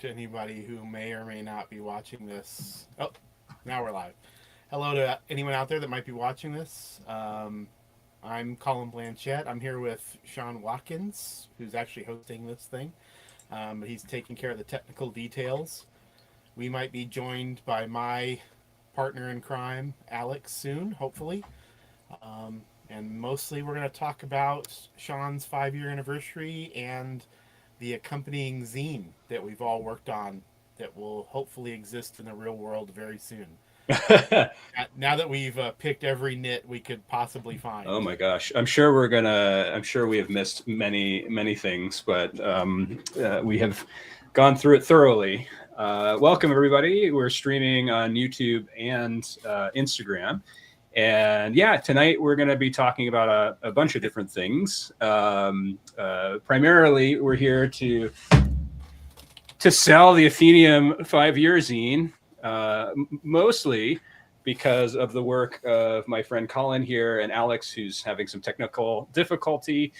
to anybody who may or may not be watching this. Oh, now we're live. Hello to anyone out there that might be watching this. I'm Colin Blanchette. I'm here with Sean Watkins, who's actually hosting this thing. He's taking care of the technical details. We might be joined by my partner in crime, Alex, soon, hopefully. And mostly we're going to talk about Sean's 5-year anniversary and the accompanying zine that we've all worked on that will hopefully exist in the real world very soon. Now that we've picked every nit we could possibly find. Oh my gosh. I'm sure we have missed many things, but we have gone through it thoroughly. Welcome everybody. We're streaming on YouTube and Instagram. And yeah, tonight we're going to be talking about a bunch of different things. Primarily, we're here to sell the Athenaeum 5-year zine, mostly because of the work of my friend Colin here and Alex, who's having some technical difficulty.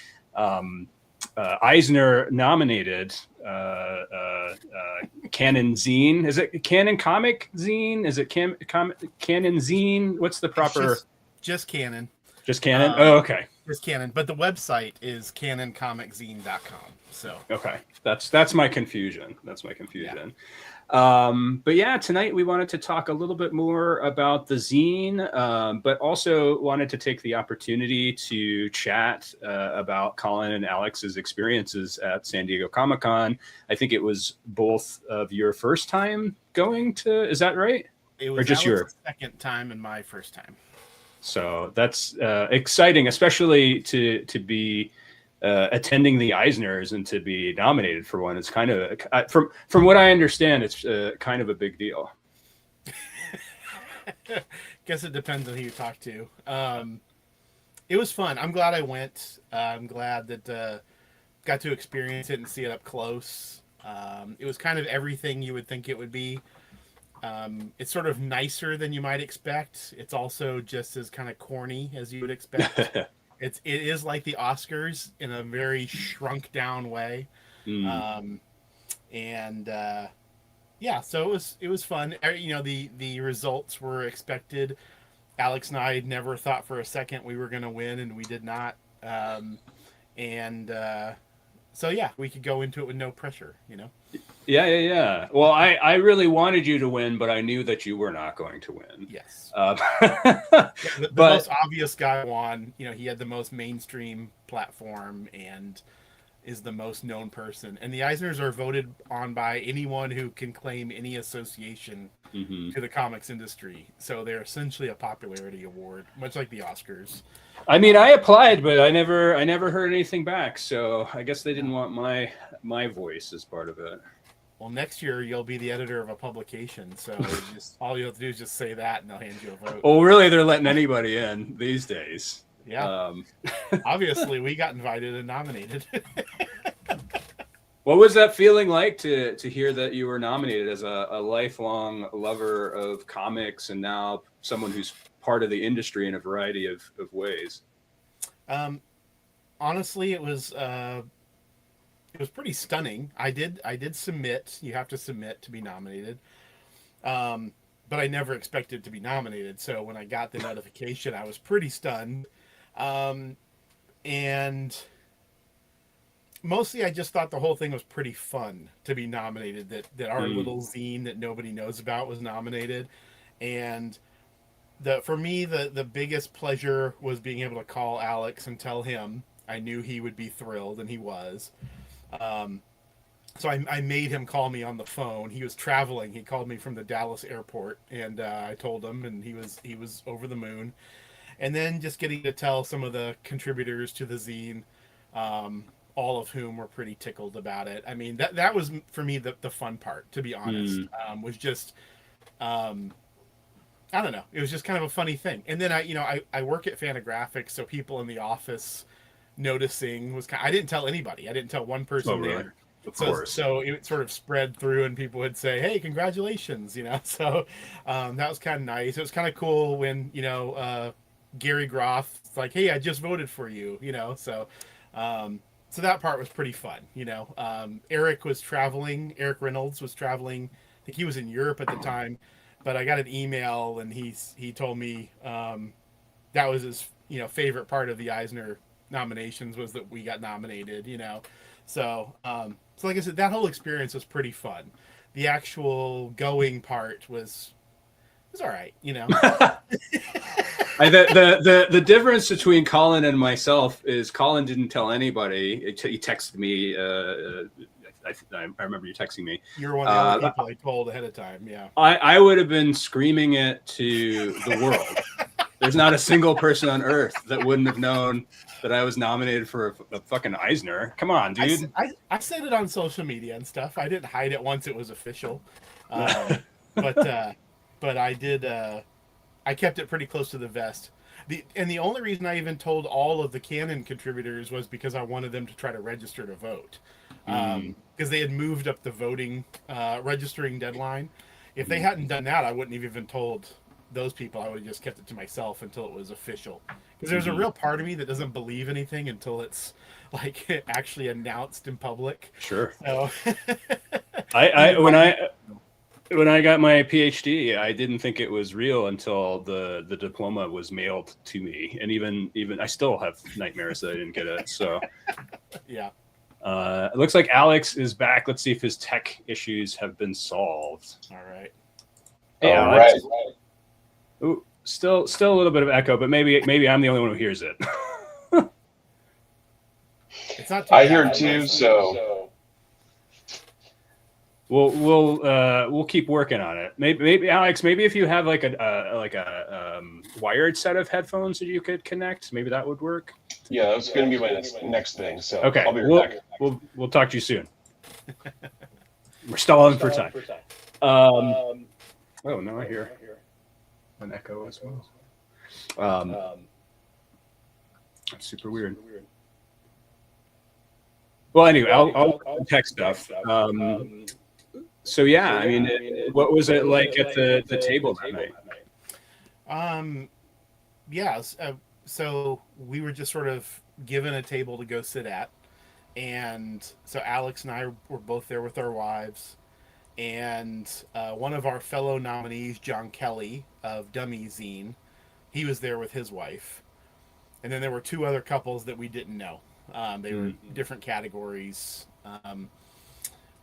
Eisner nominated Canon Zine. Is it Canon Comic Zine? Is it Canon Zine? What's the proper? Just Canon. Just Canon? Oh, okay. Just Canon. But the website is canoncomiczine.com. So okay. That's my confusion. Yeah. But yeah, tonight we wanted to talk a little bit more about the zine, but also wanted to take the opportunity to chat about Colin and Alex's experiences at San Diego Comic-Con. I think it was both of your first time going to, is that right? It was just your second time and my first time. So that's exciting, especially to be attending the Eisners and to be nominated for one. It's kind of from what I understand, it's kind of a big deal. Guess it depends on who you talk to. It was fun. I'm glad I went. I'm glad that got to experience it and see it up close. It was kind of everything you would think it would be. It's sort of nicer than you might expect. It's also just as kind of corny as you would expect. It is like the Oscars in a very shrunk down way. Yeah, so it was fun. You know, the results were expected. Alex and I never thought for a second we were going to win, and we did not. So yeah, we could go into it with no pressure, you know? Yeah. Well, I really wanted you to win, but I knew that you were not going to win. Yes. The most obvious guy won. You know, he had the most mainstream platform and is the most known person. And the Eisners are voted on by anyone who can claim any association to the comics industry. So they're essentially a popularity award, much like the Oscars. I mean, I applied, but I never heard anything back. So I guess they didn't want my voice as part of it. Well, next year you'll be the editor of a publication, so all you have to do is just say that, and they'll hand you a vote. Well, really, they're letting anybody in these days. Yeah. Obviously, we got invited and nominated. What was that feeling like to hear that you were nominated as a lifelong lover of comics and now someone who's part of the industry in a variety of ways? Honestly, it was pretty stunning. I did submit. You have to submit to be nominated. But I never expected to be nominated. So when I got the notification, I was pretty stunned. And mostly I just thought the whole thing was pretty fun to be nominated, that our little zine that nobody knows about was nominated. And for me, the biggest pleasure was being able to call Alex and tell him. I knew he would be thrilled, and he was. So I made him call me on the phone. He was traveling. He called me from the Dallas airport, and I told him, and he was over the moon. And then just getting to tell some of the contributors to the zine, all of whom were pretty tickled about it. I mean, that was for me the fun part, to be honest. Was just I don't know. It was just kind of a funny thing. And then I work at Fantagraphics, so people in the office noticing was I didn't tell anybody. I didn't tell one person there. Of course. So it sort of spread through, and people would say, "Hey, congratulations!" You know. So that was kind of nice. It was kind of cool when Gary Groff's like, "Hey, I just voted for you." You know. So so that part was pretty fun. Eric Reynolds was traveling. I think he was in Europe at the time, but I got an email and he told me that was his favorite part of the Eisner nominations was that we got nominated. So like I said, that whole experience was pretty fun. The actual going part was all right. The difference between Colin and myself is Colin didn't tell anybody. He texted me. I remember you texting me. You're one of the only people I told ahead of time. Yeah. I would have been screaming it to the world. There's not a single person on earth that wouldn't have known that I was nominated for a fucking Eisner. Come on, dude. I said it on social media and stuff. I didn't hide it once it was official. But I did. I kept it pretty close to the vest. The only reason I even told all of the Canon contributors was because I wanted them to try to register to vote. Because they had moved up the voting registering deadline. If they hadn't done that, I wouldn't have even told those people. I would have just kept it to myself until it was official. Because there's a real part of me that doesn't believe anything until it's like actually announced in public. Sure. So when I got my PhD, I didn't think it was real until the diploma was mailed to me, and even I still have nightmares that I didn't get it. So yeah. It looks like Alex is back. Let's see if his tech issues have been solved. All right. Hey, Alex. Right. Ooh, still a little bit of echo, but maybe I'm the only one who hears it. It's not. I hear it too. So we'll keep working on it. Maybe Alex. Maybe if you have like a wired set of headphones that you could connect, maybe that would work. Yeah, that's going to be my next thing. So okay, I'll be right back. We'll talk to you soon. We're stalling for time. Oh no, I hear an echo as well. That's super weird. Well, anyway, I'll text stuff. So yeah, I mean, what was it like at the table that night? Yeah, so we were just sort of given a table to go sit at, and so Alex and I were both there with our wives, and one of our fellow nominees, John Kelly of Dummy Zine, he was there with his wife, and then there were two other couples that we didn't know. They were different categories.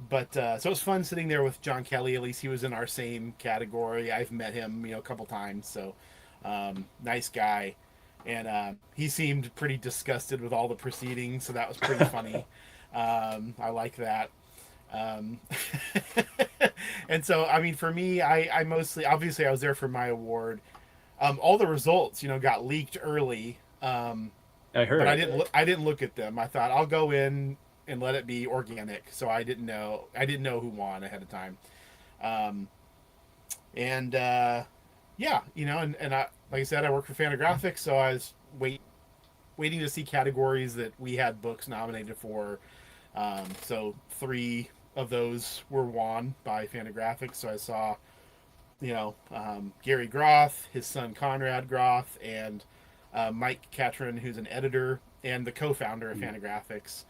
But so it was fun sitting there with John Kelly. At least he was in our same category. I've met him, a couple times. So nice guy. And he seemed pretty disgusted with all the proceedings. So that was pretty funny. I like that. And so, I mean, for me, I mostly, obviously I was there for my award. All the results, got leaked early. I heard. But I didn't look at them. I thought I'll go in and let it be organic. So I didn't know who won ahead of time. Yeah, and I, like I said, I work for Fantagraphics, so I was waiting to see categories that we had books nominated for. So 3 of those were won by Fantagraphics. So I saw, Gary Groth, his son Conrad Groth, and Mike Catron, who's an editor and the co-founder of Fantagraphics.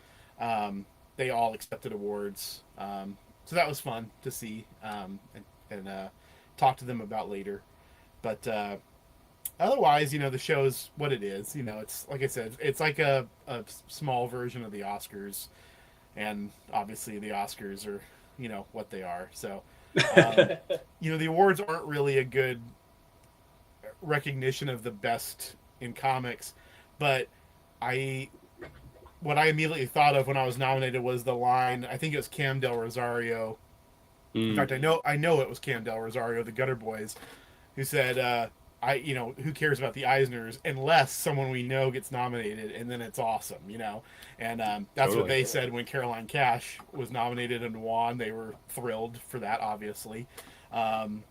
They all accepted awards. So that was fun to see and talk to them about later. But otherwise, the show's what it is. It's like I said, it's like a small version of the Oscars. And obviously the Oscars are, what they are. So, the awards aren't really a good recognition of the best in comics, but what I immediately thought of when I was nominated was the line, I think it was Cam Del Rosario. In fact, I know it was Cam Del Rosario, the Gutter Boys, who said, who cares about the Eisners unless someone we know gets nominated, and then it's awesome, And that's totally what they said when Caroline Cash was nominated and won. They were thrilled for that, obviously. And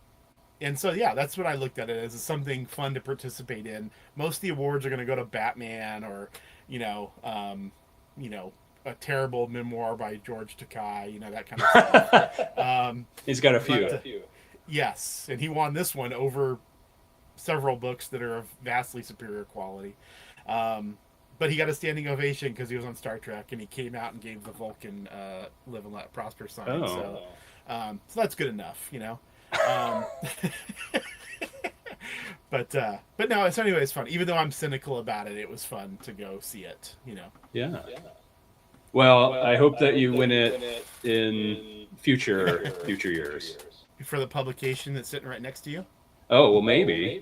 so, yeah, that's what I looked at it as something fun to participate in. Most of the awards are going to go to Batman or, a terrible memoir by George Takei, that kind of stuff. He's got a few. Yes, and he won this one over several books that are of vastly superior quality. but he got a standing ovation because he was on Star Trek, and he came out and gave the Vulcan "Live and Let Prosper" sign. Oh. So that's good enough, you know. But no, it's anyways fun. Even though I'm cynical about it, it was fun to go see it, you know. Yeah. Well, I hope that you win it in future years. For the publication that's sitting right next to you. Oh, well, maybe.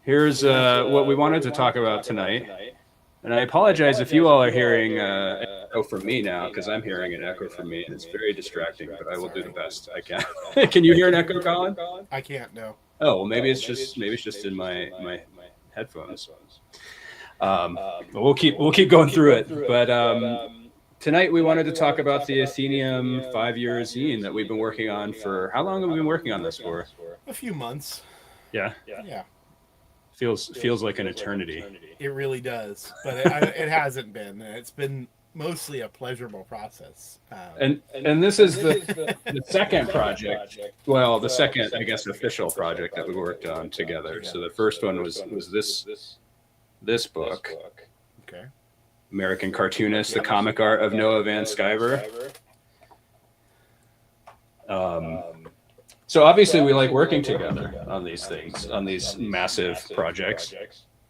Here's what we wanted to talk about tonight. And I apologize if you all are hearing an echo from me now, because I'm hearing an echo from me, and it's very distracting, but I will do the best I can. Can you hear an echo, Colin? I can't, no. Oh, well, maybe it's just in my headphones. But we'll keep going through it. But tonight we wanted to talk about the Athenaeum 5-year zine that we've been working on for. How long have we been working on this for? A few months. Yeah. Feels like an eternity. It really does, but it hasn't been. It's been mostly a pleasurable process. And this is the second project. Well, the second, I guess, official project that we worked on together. So the first one was this book. Okay. American Cartoonist: The Comic Art of Noah Van Sciver. So obviously we like working together on these things, on these massive projects.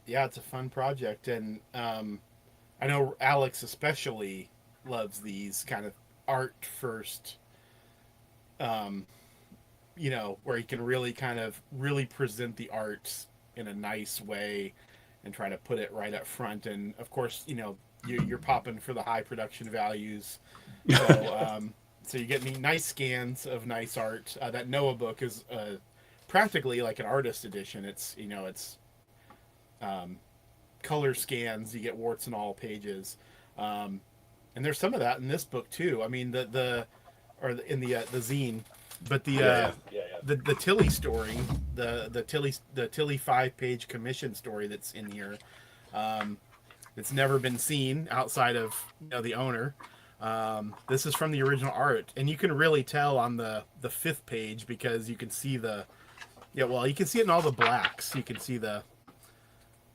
Yeah, it's a fun project, and I know Alex especially loves these kind of art first, you know, where he can really present the art in a nice way and try to put it right up front. And of course, you know, you're popping for the high production values. So, so you get nice scans of nice art. That Noah book is practically like an artist edition. It's, you know, it's color scans. You get warts and all pages, and there's some of that in this book too. I mean, in the zine, but the Tilly story, the Tilly 5-page commission story that's in here, it's never been seen outside of, you know, the owner. This is from the original art, and you can really tell on the 5th page because you can see you can see it in all the blacks. You can see the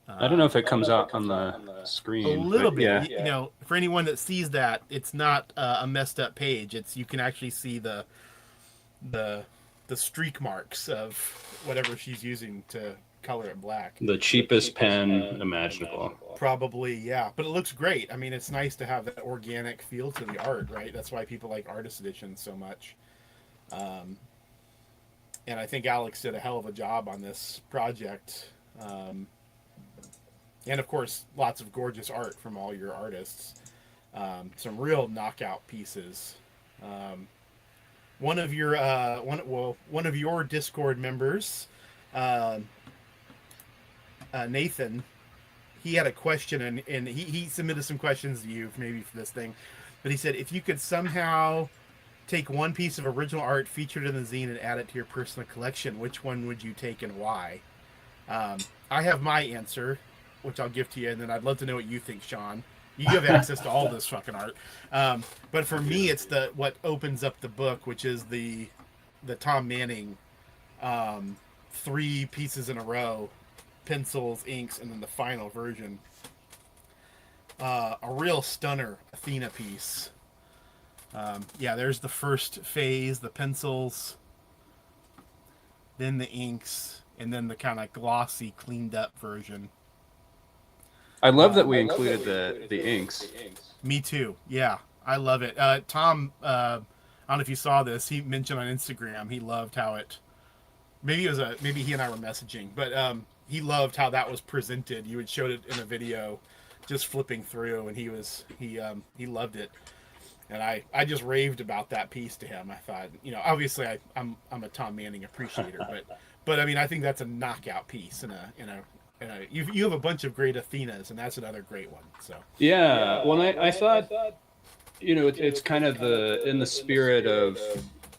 I don't know if it comes out on the screen. A little bit, yeah. You know, for anyone that sees that, it's not a messed up page. You can actually see the streak marks of whatever she's using to color it black. The cheapest pen imaginable. Probably, yeah. But it looks great. I mean, it's nice to have that organic feel to the art, right? That's why people like artist editions so much. And I think Alex did a hell of a job on this project. And of course, lots of gorgeous art from all your artists. Some real knockout pieces. One of your Discord members, Nathan, he had a question, and he submitted some questions to you maybe for this thing, but he said, if you could somehow take one piece of original art featured in the zine and add it to your personal collection, which one would you take and why? I have my answer, which I'll give to you, and then I'd love to know what you think, Sean. You have access to all this fucking art. But for me, it's what opens up the book, which is the Tom Manning 3 pieces in a row, pencils, inks, and then the final version. A real stunner Athena piece. There's the first phase, the pencils, then the inks, and then the kind of glossy, cleaned up version. I love that we included the inks. Me too. Yeah, I love it. Tom, I don't know if you saw this. He mentioned on Instagram he loved how it. Maybe he and I were messaging, but he loved how that was presented. You had showed it in a video, just flipping through, and he loved it. And I just raved about that piece to him. I thought, you know, obviously I'm a Tom Manning appreciator, but I mean, I think that's a knockout piece you have a bunch of great Athenas, and that's another great one. So yeah, well, I thought, you know, it's kind of in the spirit of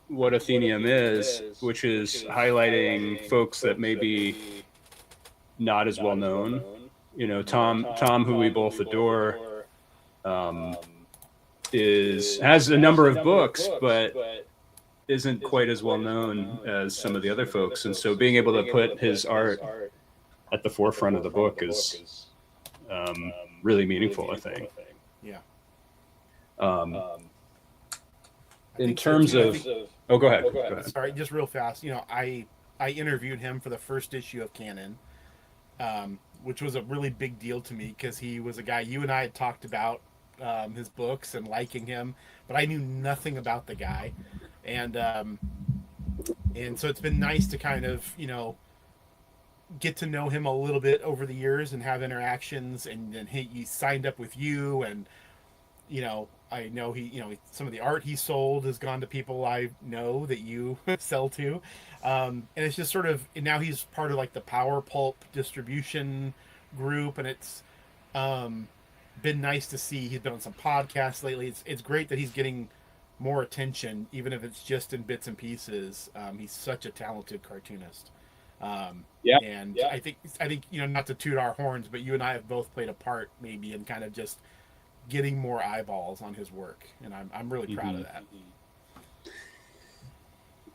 what Athenaeum is, which is highlighting folks that may be not as well known. You know, Tom, who we both adore, has a number of books, but isn't quite as well known as some of the other folks. And so being able to put his art at the forefront of the book is really meaningful, I think. Yeah. In terms of, oh, go ahead. Sorry, just real fast. I interviewed him for the first issue of Canon, which was a really big deal to me because he was a guy you and I had talked about his books and liking him, but I knew nothing about the guy, and so it's been nice to kind of get to know him a little bit over the years and have interactions, and then he signed up with you, and I know he some of the art he sold has gone to people I know that you sell to, and it's just sort of, and now he's part of like the Power Pulp distribution group, and it's been nice to see. He's been on some podcasts lately. It's great that he's getting more attention, even if it's just in bits and pieces. He's such a talented cartoonist. And I think not to toot our horns, but you and I have both played a part maybe in kind of just getting more eyeballs on his work, and I'm really proud of that.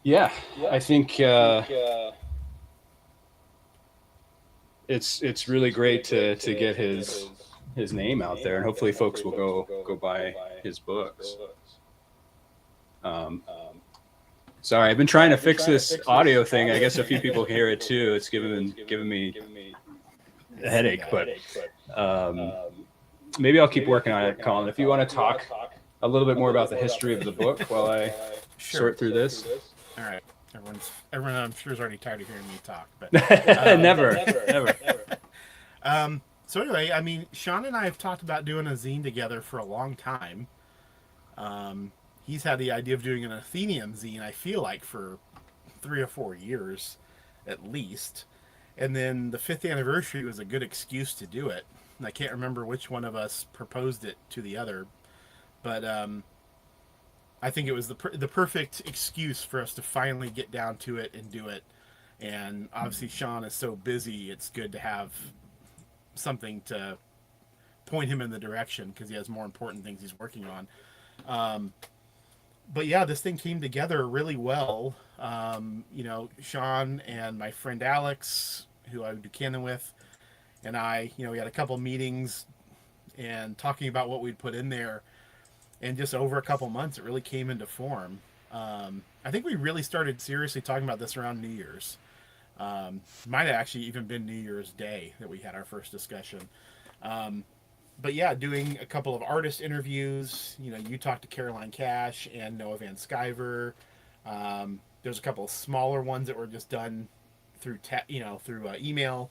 Yeah, I think it's really great to get his name out there, and hopefully folks will go buy his books. Sorry, I've been trying to fix this audio thing. I guess a few people hear it too. It's giving me a headache, but maybe I'll keep working on it, Colin. If you want to talk a little bit more about the history of the book while I sort through this. All right. Everyone I'm sure is already tired of hearing me talk, but never. So anyway, I mean, Sean and I have talked about doing a zine together for a long time. He's had the idea of doing an Athenaeum zine, I feel like, for 3 or 4 years at least. And then the 5th anniversary was a good excuse to do it. And I can't remember which one of us proposed it to the other, but I think it was the perfect excuse for us to finally get down to it and do it. And obviously Sean is so busy, it's good to have something to point him in the direction, because he has more important things he's working on. But yeah, this thing came together really well. Sean and my friend Alex, who I do Canon with, and I, we had a couple meetings and talking about what we'd put in there. And just over a couple months, it really came into form. I think we really started seriously talking about this around New Year's. Might have actually even been New Year's Day that we had our first discussion. But yeah, doing a couple of artist interviews. You talked to Caroline Cash and Noah Van Sciver. There's a couple of smaller ones that were just done through email.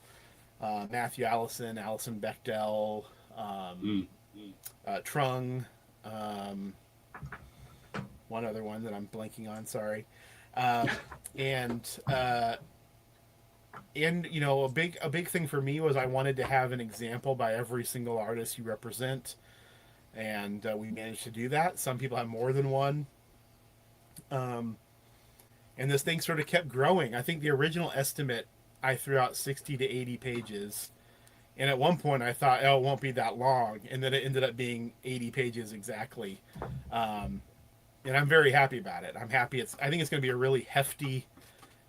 Matthew Allison Bechtel, Trung, one other one that I'm blanking on, sorry. And a big thing for me was I wanted to have an example by every single artist you represent, and we managed to do that. Some people have more than one, and this thing sort of kept growing. I think the original estimate, I threw out 60 to 80 pages, and at one point I thought, it won't be that long, and then it ended up being 80 pages exactly. And I'm very happy about it. I'm happy. I think it's going to be a really hefty,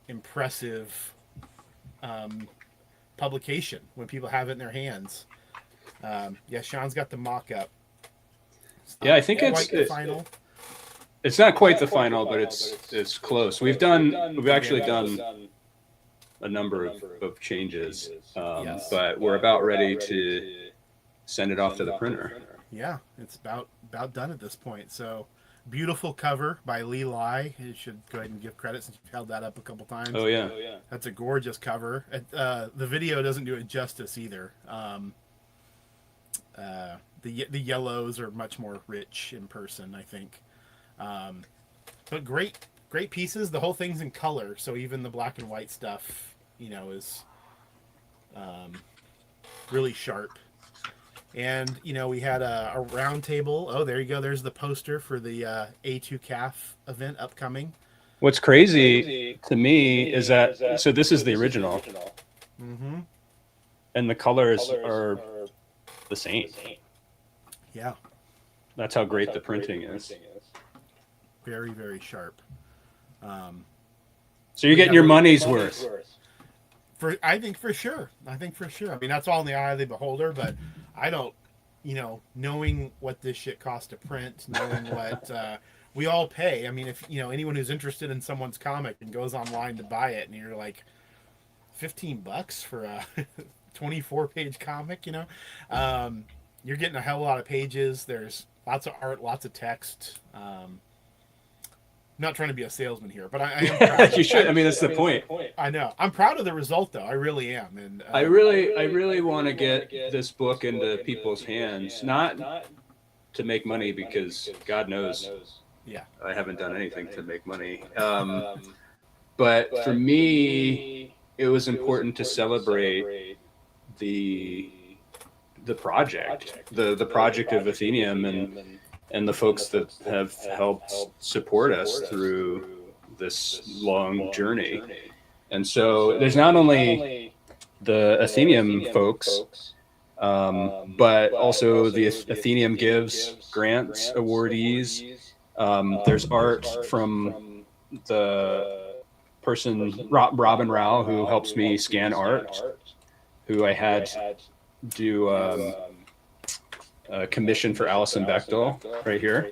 impressive publication when people have it in their hands. Sean's got the mock-up. Yeah, I think it's the final. It's not quite the final, but it's close. We've actually done a number of changes, but we're about ready to send it off to the printer. Yeah, it's about done at this point. So, beautiful cover by Lee Lai. You should go ahead and give credit since you've held that up a couple times. Oh yeah, that's a gorgeous cover. The video doesn't do it justice either. The yellows are much more rich in person, I think. But great pieces. The whole thing's in color, so even the black and white stuff, is really sharp. And we had a round table. Oh, there you go. There's the poster for the A2CAF event upcoming. What's crazy to me is that so this is the original, and the colors are the same. Yeah, that's how great the printing is. Very, very sharp. So you're getting your money's worth. I think for sure. I mean, that's all in the eye of the beholder, but I don't, knowing what this shit costs to print, knowing what we all pay. I mean, if anyone who's interested in someone's comic and goes online to buy it, and you're like, $15 for a 24-page comic, you're getting a hell of a lot of pages. There's lots of art, lots of text. Not trying to be a salesman here, but I am proud. You should. I mean, that's the point. I know. I'm proud of the result, though. I really am. And I really want to get this book into people's hands, not to make money, because God knows, yeah, I haven't done anything to make money. But for me, it was important to celebrate the project, the project of Athenaeum, and the folks that have helped support us through this long journey. And so there's not only the Athenaeum folks, but also the Athenaeum Gives grants awardees. There's art from the person, Robin Rao, who helps me scan art, who I had do a commission for Alison Bechtel right here.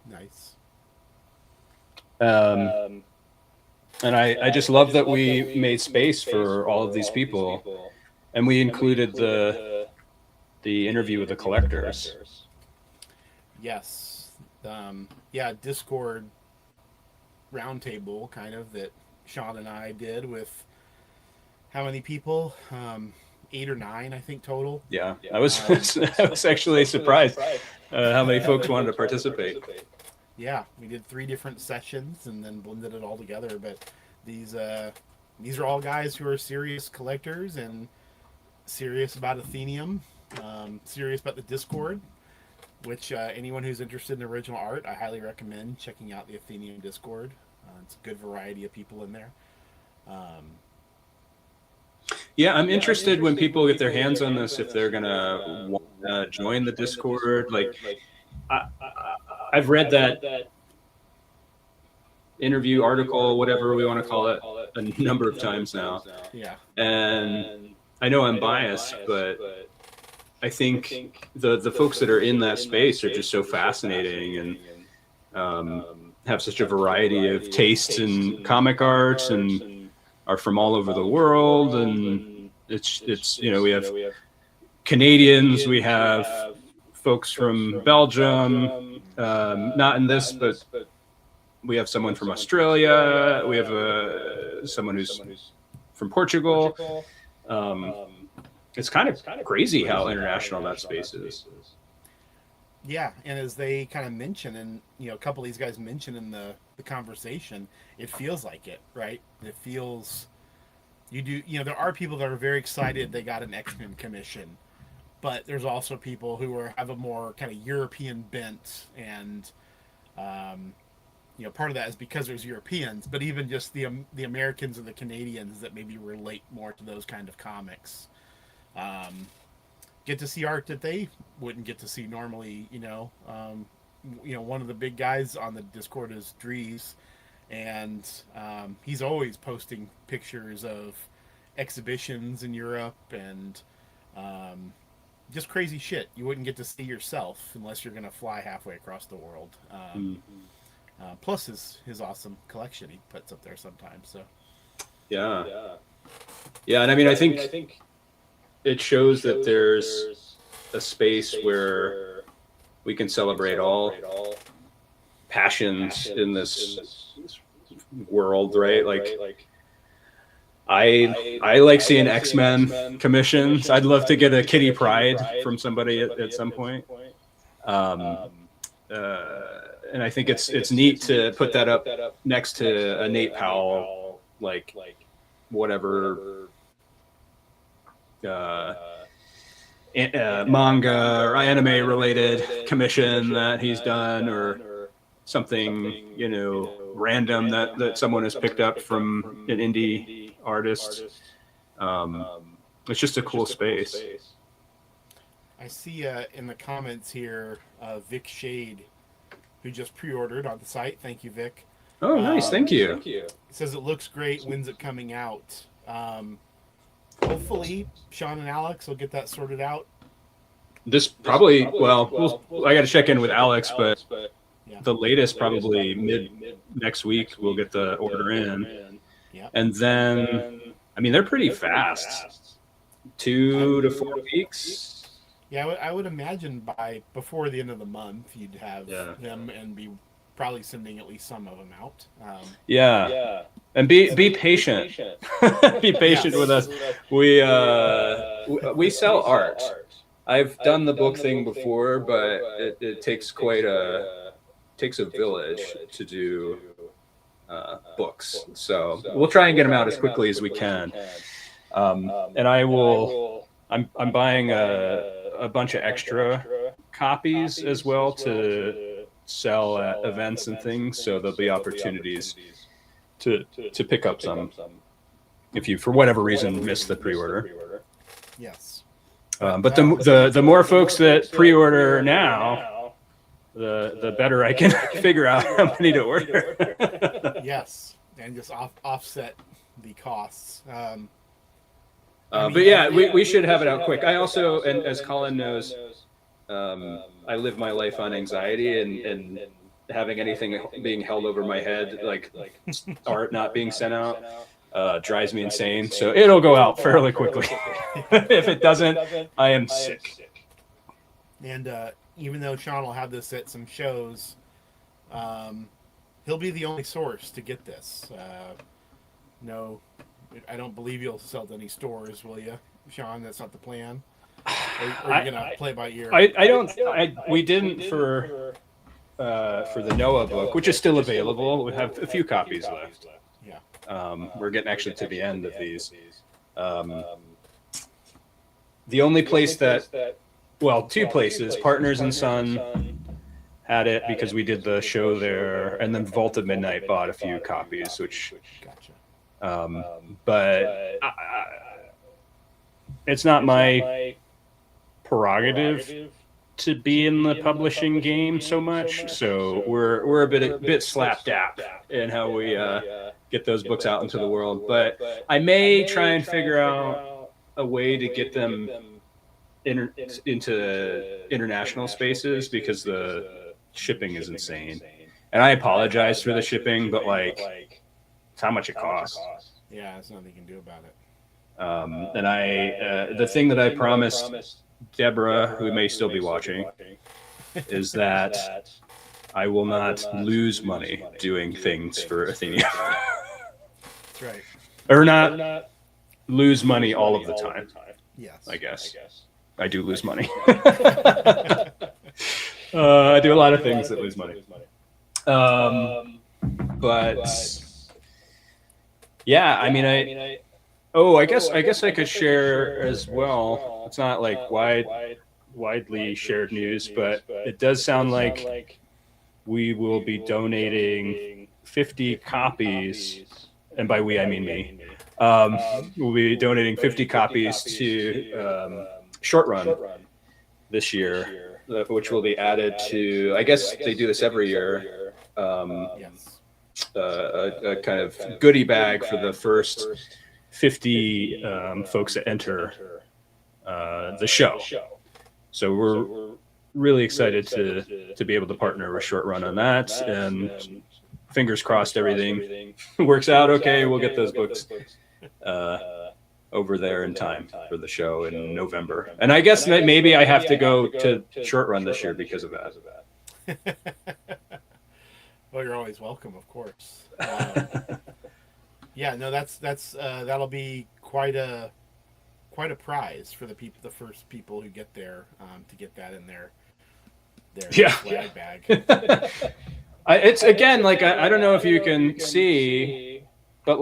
Nice. And I just love that we made space for all of these people, and we included the interview with the collectors. Yes. Discord roundtable kind of that Sean and I did with how many people? 8 or 9, I think, total. Yeah, I was actually surprised how many folks wanted to participate. Yeah, we did 3 different sessions and then blended it all together. But these are all guys who are serious collectors and serious about Athenaeum, serious about the Discord, which anyone who's interested in original art, I highly recommend checking out the Athenaeum Discord. It's a good variety of people in there. Yeah, I'm interested when people get their hands on this, if they're gonna join the Discord. Like, I've read that interview, article, whatever we want to call it, a number of times now. Yeah. And I know I'm biased, but I think the folks that are in that space are just so fascinating, and have such a variety of tastes in comic arts, and are from all over the world. And it's we have Canadians, we have folks from Belgium, not in this, but we have someone from Australia, we have someone who's from Portugal. It's kind of crazy how international that space is. Yeah, and as they kind of mention, and a couple of these guys mention in the conversation, it feels like it, right? It feels, there are people that are very excited they got an X-Men commission, but there's also people who have a more kind of European bent, and part of that is because there's Europeans, but even just the Americans and the Canadians that maybe relate more to those kind of comics. Get to see art that they wouldn't get to see normally. One of the big guys on the Discord is Dries, and he's always posting pictures of exhibitions in Europe and just crazy shit you wouldn't get to see yourself unless you're going to fly halfway across the world. Plus his awesome collection he puts up there sometimes. So yeah, and I mean, I think it shows that there's a space where we can celebrate all passions in this world, right? Like I like seeing X-Men commissions. I'd love to get a Kitty Pryde from somebody at some point. And I think it's neat to put that up next to a Nate Powell, like whatever manga or anime related commission that he's done, or something random that someone has picked up from an indie artist. It's just a cool space. I see in the comments here Vic Shade, who just pre-ordered on the site. Thank you, Vic. Oh, nice. Thank you. It says it looks great. When's it coming out? Hopefully, Sean and Alex will get that sorted out. This probably, well, I got to check in with Alex, but Yeah. the latest probably mid next week we'll get the order in. Yeah. And then, I mean, they're pretty fast. 2 to 4 weeks. Yeah, I would imagine before the end of the month, you'd have them and be probably sending at least some of them out. Yeah. And be patient. Be patient with us. We sell art. I've done the book thing before, but it takes takes a village to do books. So we'll try and get them out as quickly as we can. And I'm buying a bunch of extra copies as well to sell at events and things. So there'll be opportunities to pick up some if you, for whatever reason, missed the pre-order. Yes. But the more folks that pre-order now, the better I can figure out how many to order. Yes, and just offset the costs. But yeah, we should have it out quick. I also, and as Colin knows, I live my life on anxiety, and having anything being held over my head, like art not being sent out, drives me insane. So it'll go out fairly quickly. If it doesn't, I am sick. And even though Sean will have this at some shows, he'll be the only source to get this. No, I don't believe you'll sell to any stores, will you, Sean? That's not the plan. Or are you gonna play by ear? We didn't for the Noah book, which is still available. We have a few copies left. Yeah. We're getting actually to the end of these. The only place two places, Partners and Son had it because we did the show there, and then Vault of Midnight bought a few copies, which. Gotcha. But it's not my prerogative to be in the publishing game so much. So we're a bit slapdash in how we get those books out into the world. But I may try and figure out a way to get them into international spaces, because the shipping is insane. And I apologize for the shipping, but it's how much it costs. Yeah, there's nothing you can do about it. And the thing that I promised Deborah, who may still be watching, is that I will not lose money doing things for Athenaeum. That's right. Or not lose money all of the time. Yes. I guess. I do lose money. I do a lot of things that lose money. But yeah, I mean, I guess I could share as well. It's not widely shared news, but it does sound like we will be donating 50 copies, and by we I mean me. We'll be donating 50 copies to Short Run this year, which will be added to. I guess they do this every year. Yes. A kind of goodie bag for the first 50 folks that enter the show. So we're really excited to be able to partner with Short Run on that, and fingers crossed everything works out okay. We'll get those books over there in time for the show in November. And I guess maybe I have to go to Short Run this year because of that. Well, you're always welcome, of course. Yeah, no, that'll be quite a prize for the first people who get there, to get that in their swag bag. It's again, I don't know if you can see, but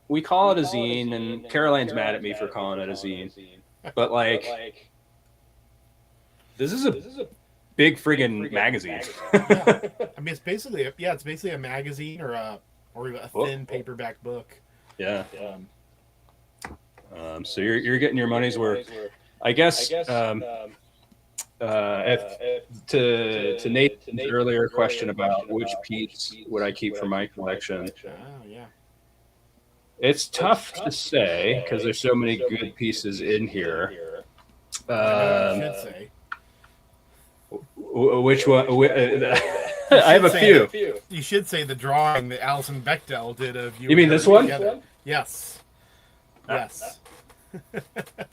we call it a zine, and Caroline's mad at me for calling it a zine, but this is a big friggin' magazine. Yeah. I mean, it's basically a magazine or a thin paperback book. Yeah. So you're getting your money's worth. I guess to Nathan's earlier question about which piece would I keep for my collection. Oh yeah. It's tough to say because there's so many good pieces in here. I know what you should say. Which one? I have a few. You should say the drawing that Alison Bechdel did of you. You mean this one? Together. Yes. Yes. I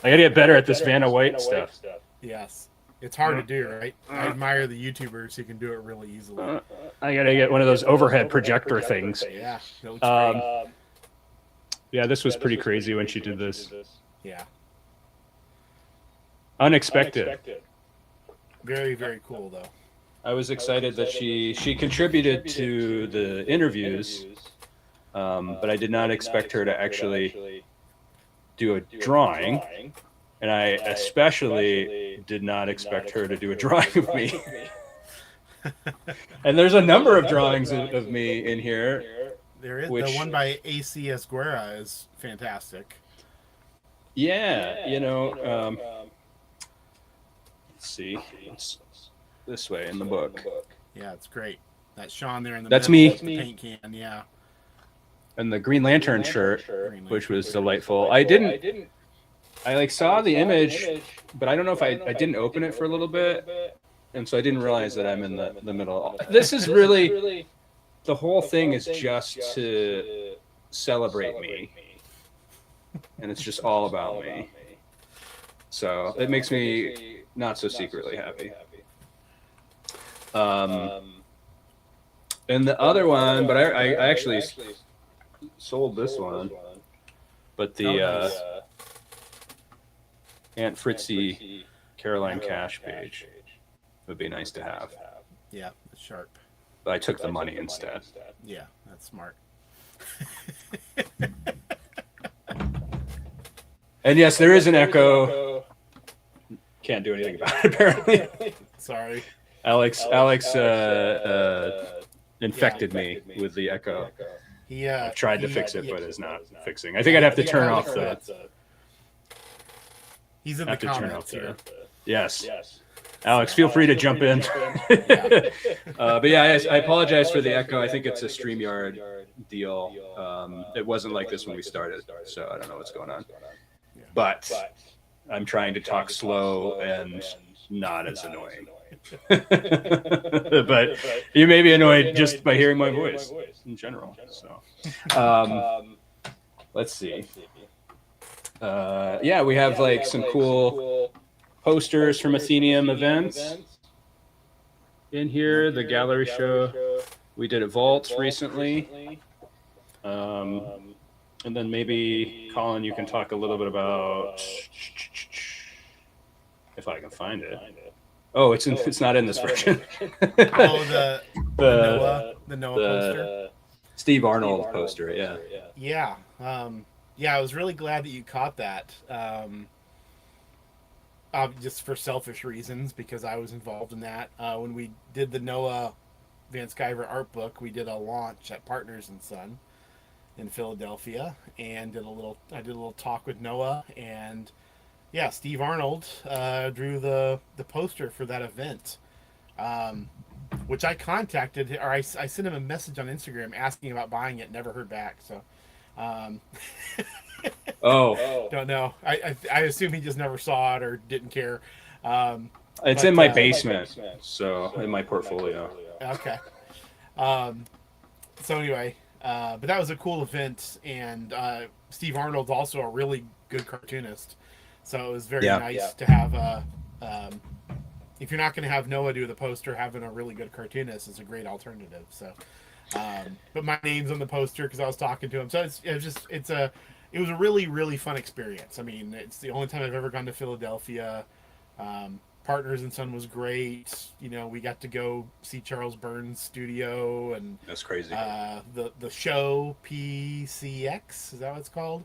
gotta get better at this Vanna White stuff. Yes. It's hard to do, right? I admire the YouTubers who can do it really easily. I gotta get one of those overhead projector things. Yeah. That looks great. Yeah, this was pretty crazy when she did this. Yeah. Unexpected. Very, very cool, though. I was excited that she contributed to the interviews, but I did not expect her to actually do a drawing, and I especially did not expect her to do a drawing of me. And there's a number of drawings of me in here. There is. The one by A.C. Esguerra is fantastic. Yeah, let's see. It's this way in the book. Yeah, it's great. That Sean there in the That's middle with me. the paint can, yeah. And the Green Lantern shirt, which was delightful. I saw the image, but I don't know if I didn't open it for a little bit, and so I didn't realize that I'm in the middle. This is really, the whole thing is just to celebrate me, and it's just all about me. So it makes me not so secretly happy. And the other one, but I actually sold this one, but the Aunt Fritzy Caroline Cash page would be nice to have. Yeah, it's sharp. But I took the money instead. Yeah, that's smart. And yes, there is an echo. Can't do anything about it, apparently. Sorry. Alex infected me with the echo. I've tried to fix it, but it's not fixing. I think I'd have to turn off the... He's in the comments here. Yes. Alex, feel free to jump in. But yeah, I apologize for the echo. I think it's a StreamYard deal. It wasn't like this when we started, so I don't know what's going on. But I'm trying to talk slow and not as annoying. But you may be annoyed just by hearing my voice in general. So let's see. Yeah, we have like some cool posters from Athenaeum events in here. The gallery show we did at Vault recently. And then maybe, Colin, you can talk a little bit about, if I can find it. Oh, it's not in this version. Oh, the Noah poster. Steve Arnold poster, yeah. Yeah. I was really glad that you caught that. Just for selfish reasons, because I was involved in that. When we did the Noah Van Sciver art book, we did a launch at Partners and Son in Philadelphia, and I did a little talk with Noah, and yeah, Steve Arnold drew the poster for that event, which I contacted, or I sent him a message on Instagram asking about buying it. Never heard back. So don't know. I assume he just never saw it or didn't care. It's in my basement, so in my portfolio. Okay. So anyway, but that was a cool event, and Steve Arnold's also a really good cartoonist, so it was very nice to have if you're not going to have Noah do the poster, having a really good cartoonist is a great alternative. So but my name's on the poster because I was talking to him, so it was a really, really fun experience. I mean, it's the only time I've ever gone to Philadelphia. Partners and Son was great. We got to go see Charles Burns' studio, and that's crazy. The show PCX, is that what it's called?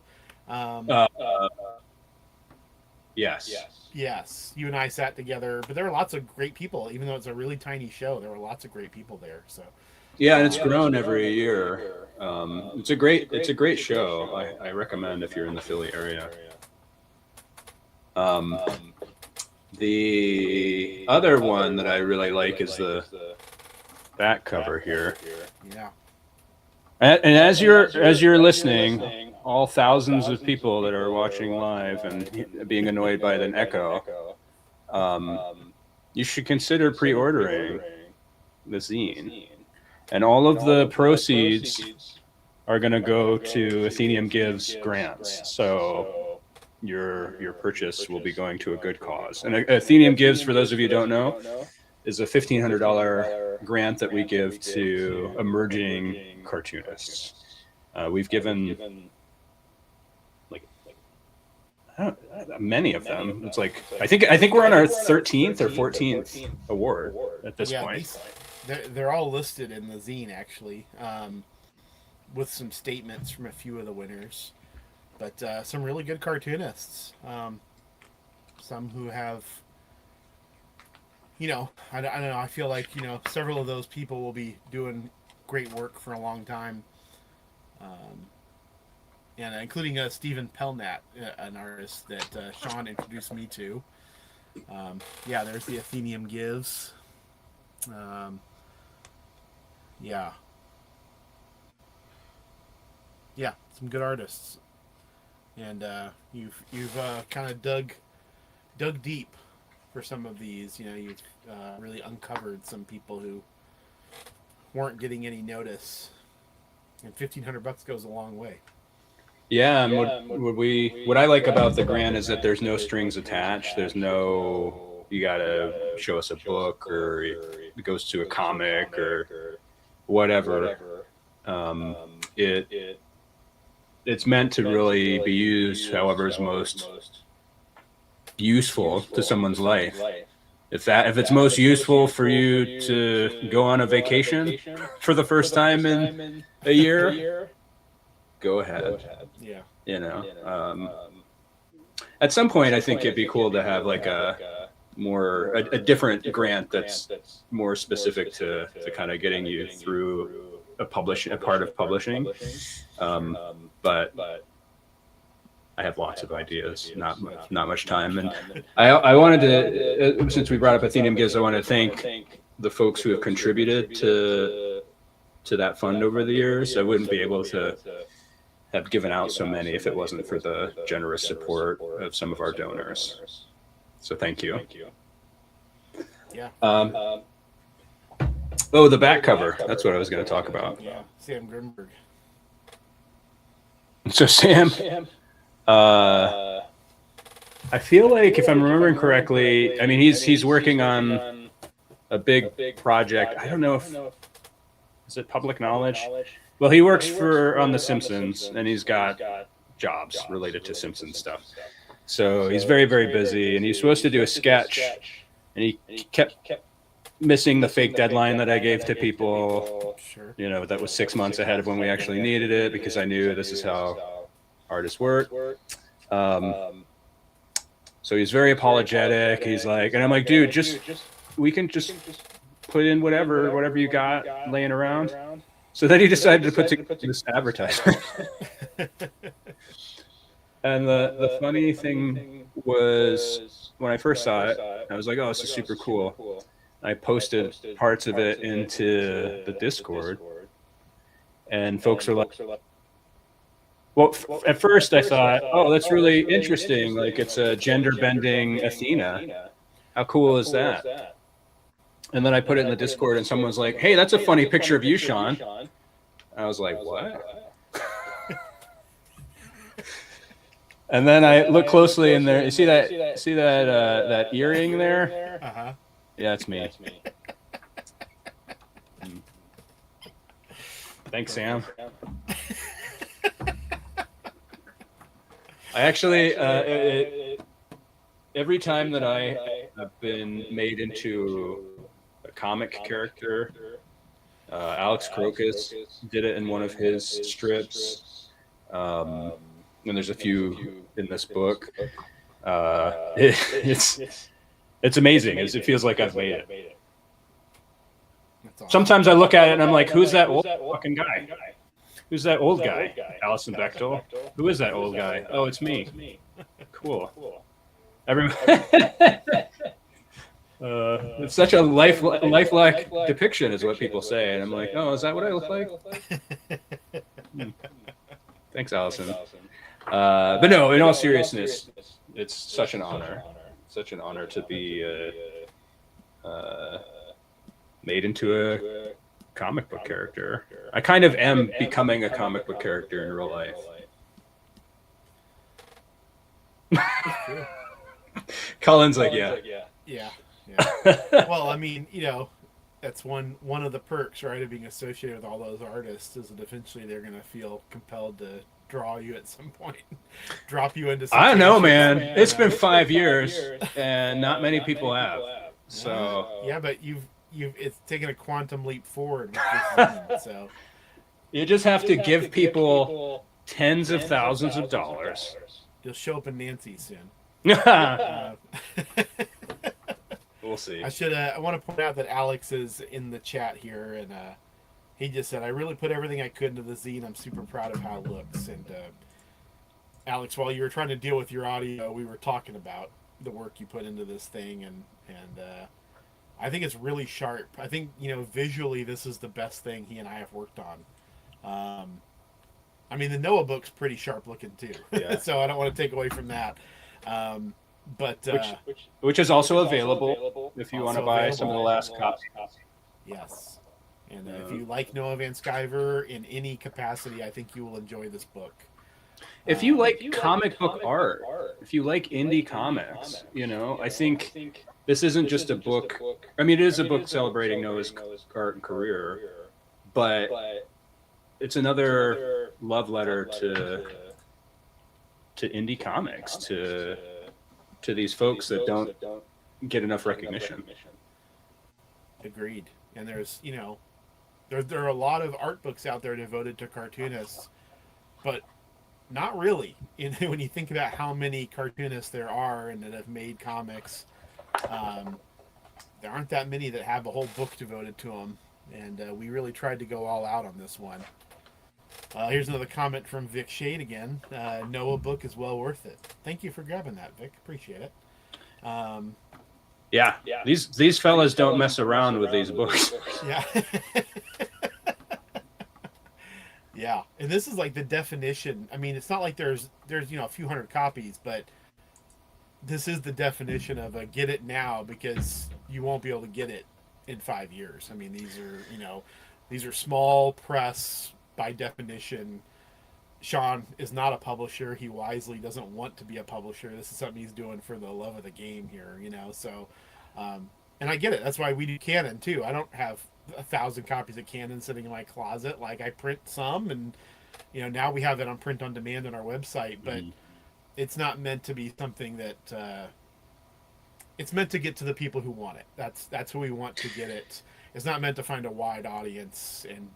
Yes. You and I sat together, but there were lots of great people. Even though it's a really tiny show, there were lots of great people there. So yeah, and it's grown every year. It's a great show. I recommend if you're in the Philly area. The other one that I really like is the back cover here. Yeah. And as you're listening, all thousands of people that are watching live and being annoyed by an echo, you should consider pre-ordering the zine. And all of the proceeds are going to go to Athenaeum Gives grants. So your purchase will be going to a good cause. And Athenaeum Gives, for those of you who don't know, is a $1,500 grant that we give to emerging cartoonists. We've given many of them. It's like I think we're on our 13th or 14th award at this point. They're all listed in the zine, actually, with some statements from a few of the winners. But some really good cartoonists. Some who have, I don't know. I feel like, several of those people will be doing great work for a long time. And including Stephen Pelnat, an artist that Sean introduced me to. There's the Athenaeum Gives. Some good artists, and you've kind of dug deep for some of these. You've really uncovered some people who weren't getting any notice, and $1,500 goes a long way. Yeah, and what I like about the grant is that there's no strings attached. There's no you gotta show us a book or it goes to a comic or whatever. It's meant to really be used however is most useful to someone's life. If it's most useful for you to go on a vacation for the first time in a year, go ahead. Yeah. At some point, I think it'd be cool to have like a different grant that's more specific to kind of getting you through a part of publishing. But I have lots of ideas, not much time, and I wanted to, since we brought up Athenaeum Gives, I want to thank the folks who have contributed to that fund over the years. I wouldn't be able to have given out so many if it wasn't for the generous support of some of our donors. So thank you. Yeah. The back cover. That's what I was going to talk about. Yeah, Sam Grimberg. So Sam, I feel like if I'm remembering correctly, I mean he's working on a big project. I don't know if is it public knowledge. Well, he works on The Simpsons, and he's got jobs related to Simpsons stuff. So he's very, very busy, and he's supposed to do a sketch, and he kept missing the fake deadline that I gave to people. Sure. That was 6 months ahead of when we actually needed it, because I knew this is how artists work. So he's very apologetic. He's like, and I'm like, dude, we can just put in whatever you got laying around. So then he decided to put together this advertisement. And the funny thing was, when I first saw it, I was like, oh, this is super cool. I posted parts of it into the Discord, and folks are like, well, at first I thought, oh, that's really interesting. Like, it's a gender-bending Athena. How cool is that? And then I put it in the Discord, and someone was like, hey, that's a funny picture of you, Sean. I was like, what? And then I look closely in there. You see that earring there? Uh-huh. Yeah, it's me. Thanks, Sam. I actually, every time that I have been made into a comic character, Alex Crocus did it in one of his strips, and there's a few in this book. It's amazing. It feels like I've made it. Awesome. Sometimes I look at it and I'm like, who's that old fucking guy? Who's that old guy? Alison Bechtel? Who is that old guy? Oh, it's me. Cool. Everyone. It's such a lifelike depiction, is what people say, and I'm like, oh, is that what I look like? Thanks, Allison. But no, in all seriousness, it's such an honor to be made into a comic book character. I kind of am becoming a comic book character in real life. Colin's like, yeah. Well, I mean, that's one of the perks, right, of being associated with all those artists, is that eventually they're going to feel compelled to draw you at some point, drop you into. I don't know, man. It's been 5 years, and not many people have. So yeah, but it's taken a quantum leap forward with this zine, so you just have to give people tens of thousands of dollars. You'll show up in Nancy soon. We'll see. I want to point out that Alex is in the chat here, and he just said, I really put everything I could into the zine. I'm super proud of how it looks. And Alex, while you were trying to deal with your audio, we were talking about the work you put into this thing, and I think it's really sharp. I think, visually this is the best thing he and I have worked on. I mean, the Noah book's pretty sharp looking too. Yeah. So I don't want to take away from that. But which is also available if you want to buy some of the last copies. Yes. And if you like Noah Van Sciver in any capacity, I think you will enjoy this book. If you like comic book art, if you like indie comics, I think this isn't just a book. I mean, it is a book celebrating Noah's art and career, but it's another love letter to indie comics, to these folks that don't get enough recognition. Agreed. And there's, there are a lot of art books out there devoted to cartoonists, but not really. When you think about how many cartoonists there are and that have made comics, there aren't that many that have a whole book devoted to them. And we really tried to go all out on this one. Here's another comment from Vic Shade again. Noah book is well worth it. Thank you for grabbing that, Vic. Appreciate it. Yeah. These fellas don't mess around with these books. Yeah. Yeah. And this is like the definition. I mean, it's not like there's a few hundred copies, but this is the definition of a get it now, because you won't be able to get it in 5 years. I mean, these are small press by definition. Sean is not a publisher. He wisely doesn't want to be a publisher. This is something he's doing for the love of the game here, so and I get it. That's why we do Canon too. I don't have 1,000 copies of Canon sitting in my closet. Like, I print some, and now we have it on print on demand on our website, but it's not meant to be something that it's meant to get to the people who want it. That's who we want to get it. It's not meant to find a wide audience, and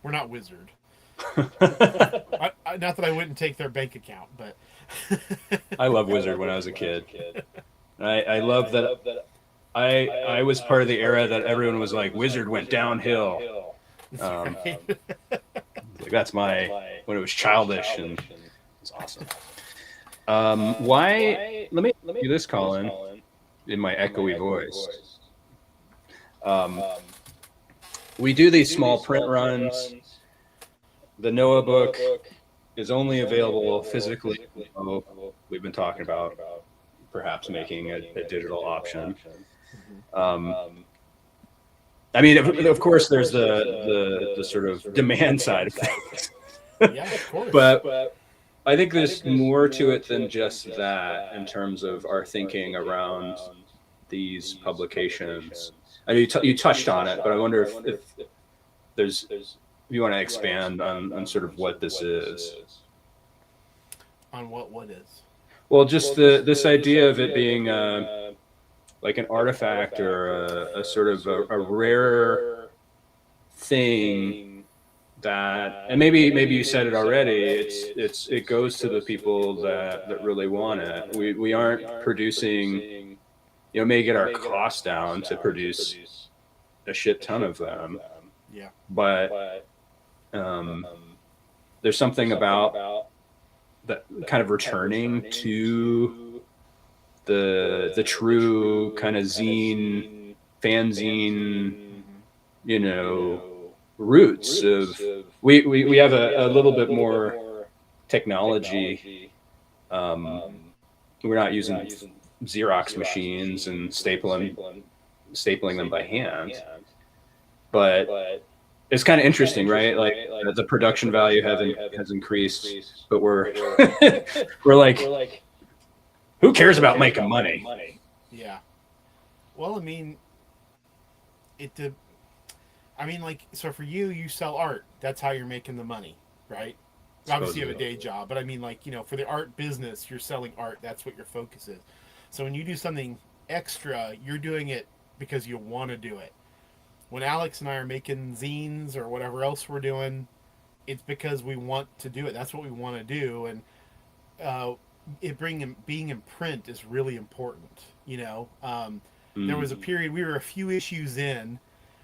we're not Wizard. Not that I wouldn't take their bank account, but I loved Wizard when I was a kid. I love that. I was part of the era that everyone was like, Wizard went downhill. Like, that's when it was childish, and it's awesome. Why? Let me do this, Colin, in my echoey voice. We do these small print runs. The Noah book is only available physically. We've been talking about perhaps making a digital option. I mean, of course, there's the sort of demand side of things. Yeah, of course. But I think there's more to it than just that in terms of our thinking around these publications. I know you touched on it, but I wonder if there's, if you want to expand on sort of what this is. On what is? Well, just this idea of it being like an artifact or a sort of a rare thing that, and maybe you said it already, it goes to the people that really want it. We aren't producing, may get our costs down to produce a shit ton of them. Yeah. But there's something about that kind of returning to the true kind of zine, fanzine, you know, roots of we have a little bit more technology. We're not using Xerox machines and stapling them by hand, but it's kind of interesting, right? Like the production value has increased, but we're we're like, who cares about making money? Yeah. Well, I mean, like, so for you, you sell art. That's how you're making the money, right? Obviously, you have a day job, but I mean, like, for the art business, you're selling art. That's what your focus is. So when you do something extra, you're doing it because you want to do it. When Alex and I are making zines or whatever else we're doing, it's because we want to do it. That's what we want to do, and being in print is really important. There was a period we were a few issues in,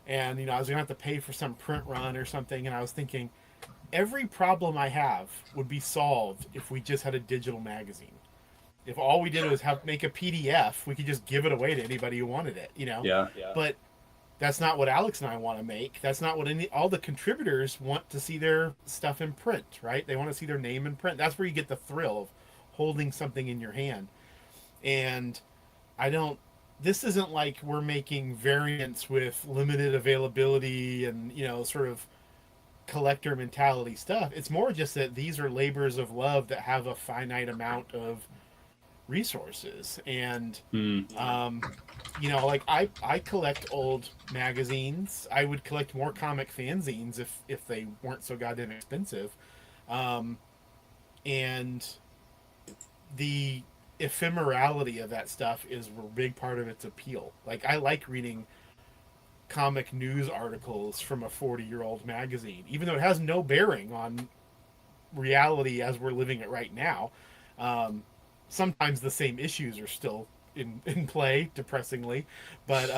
and I was gonna have to pay for some print run or something, and I was thinking every problem I have would be solved if we just had a digital magazine. If all we did was make a PDF, we could just give it away to anybody who wanted it. Yeah. But that's not what Alex and I want to make. That's not what all the contributors want to see their stuff in print, right? They want to see their name in print. That's where you get the thrill of holding something in your hand. And this isn't like we're making variants with limited availability and, sort of collector mentality stuff. It's more just that these are labors of love that have a finite amount of resources. And, like I collect old magazines. I would collect more comic fanzines if they weren't so goddamn expensive. And the ephemerality of that stuff is a big part of its appeal. Like, I like reading comic news articles from a 40-year-old magazine, even though it has no bearing on reality as we're living it right now. Sometimes the same issues are still in play, depressingly, but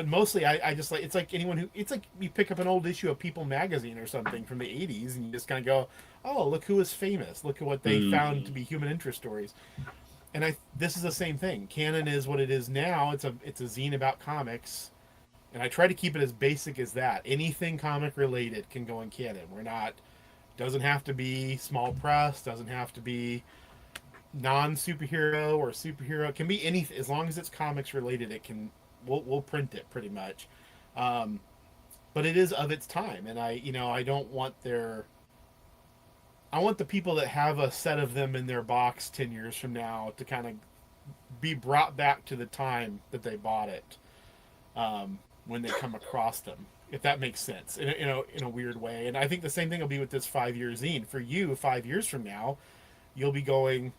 mostly I just like, it's like it's like you pick up an old issue of People magazine or something from the 80s and you just kind of go, oh, look who is famous, look at what they found to be human interest stories. And this is the same thing. Canon is what it is now. It's a zine about comics, and I try to keep it as basic as that. Anything comic related can go in Canon. Doesn't have to be small press, doesn't have to be non-superhero or superhero. It can be anything as long as it's comics related. We'll print it pretty much. But it is of its time, and I don't want I want the people that have a set of them in their box 10 years from now to kind of be brought back to the time that they bought it, when they come across them, if that makes sense, in a weird way. And I think the same thing will be with this 5-year zine. For you, 5 years from now, you'll be going,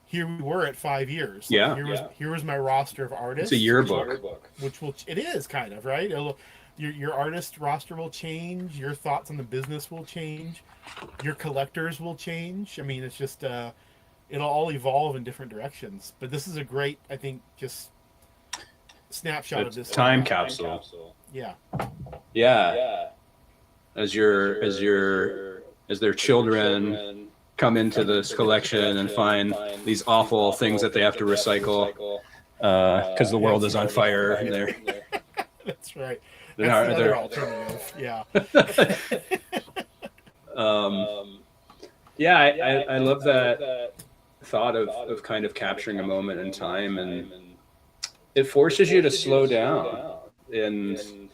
here we were at 5 years. Here was my roster of artists. It's a yearbook. It is kind of, right? Your artist roster will change. Your thoughts on the business will change. Your collectors will change. I mean, it's just it'll all evolve in different directions. But this is a great, I think, just snapshot of this time capsule. Yeah. As their children come into this collection and find these awful things that they have to recycle because the world is on fire. And they're That's right. That's their alternative. Yeah. I love that thought of kind of capturing a moment in time, and it forces you to slow down and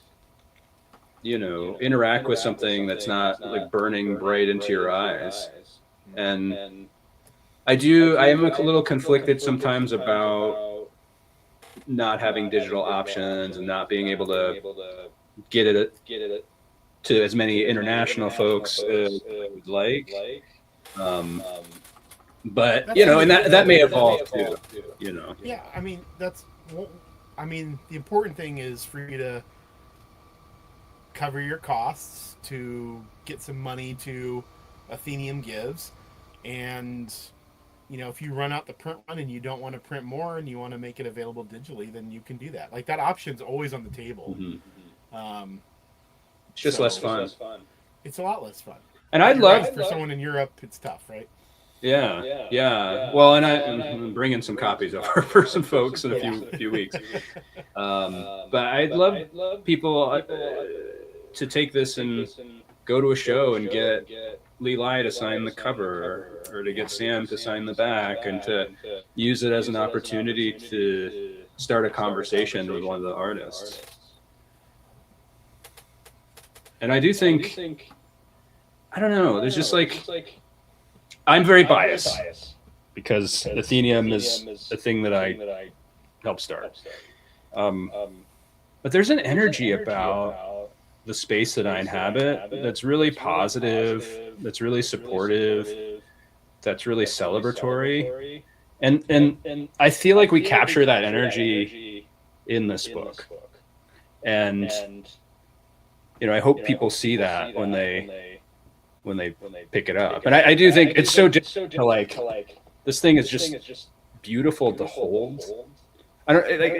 interact with something that's not like burning bright into your eyes. And I am a little conflicted sometimes about not having digital options and not being able to get it to as many international folks as I would like. But and that may evolve too. Yeah, I mean the important thing is for you to cover your costs, to get some money to Athenaeum Gives, and if you run out the print run and you don't want to print more and you want to make it available digitally, then you can do that. Like, that option's always on the table. It's just less fun. It's a lot less fun. And I'd love for someone in Europe, it's tough, right? Yeah. Well, and I'm bringing some copies over for some folks in a few weeks. But I'd love people to take this and go to a show and get Lee Lai to sign the cover, or to get Sam to sign the back, and to use it as an opportunity to start a conversation with one of the artists. And I do think, I don't know, there's just like, I'm very biased because Athenaeum is a thing that I helped start. But there's an energy about the space that I inhabit that's really positive, that's really supportive, that's really celebratory. And I feel like we capture that energy in this book. And, you know, I hope people see that when they pick it up. And I do think it's so different to like, this thing is just beautiful to hold. I don't like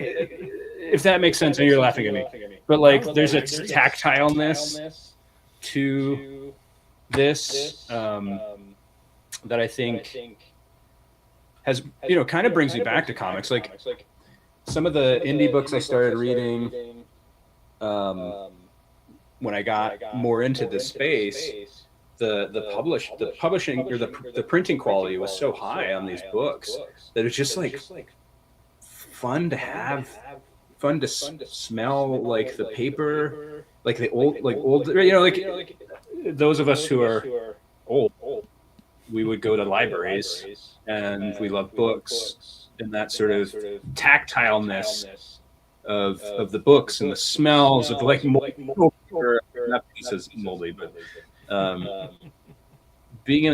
if that makes sense. And you're laughing at me, but like there's a tactileness to this that I think has, you know, kind of brings me back to comics. Like some of the indie books I started reading when I got more into this space, the publishing or the printing quality was so high on these books that it's just like fun to have, fun to smell, like the paper, like the old, you know, like those of us who are old, we would go to libraries and we love books, and that sort of tactileness of the books and the smells of like mold, not pieces moldy, but being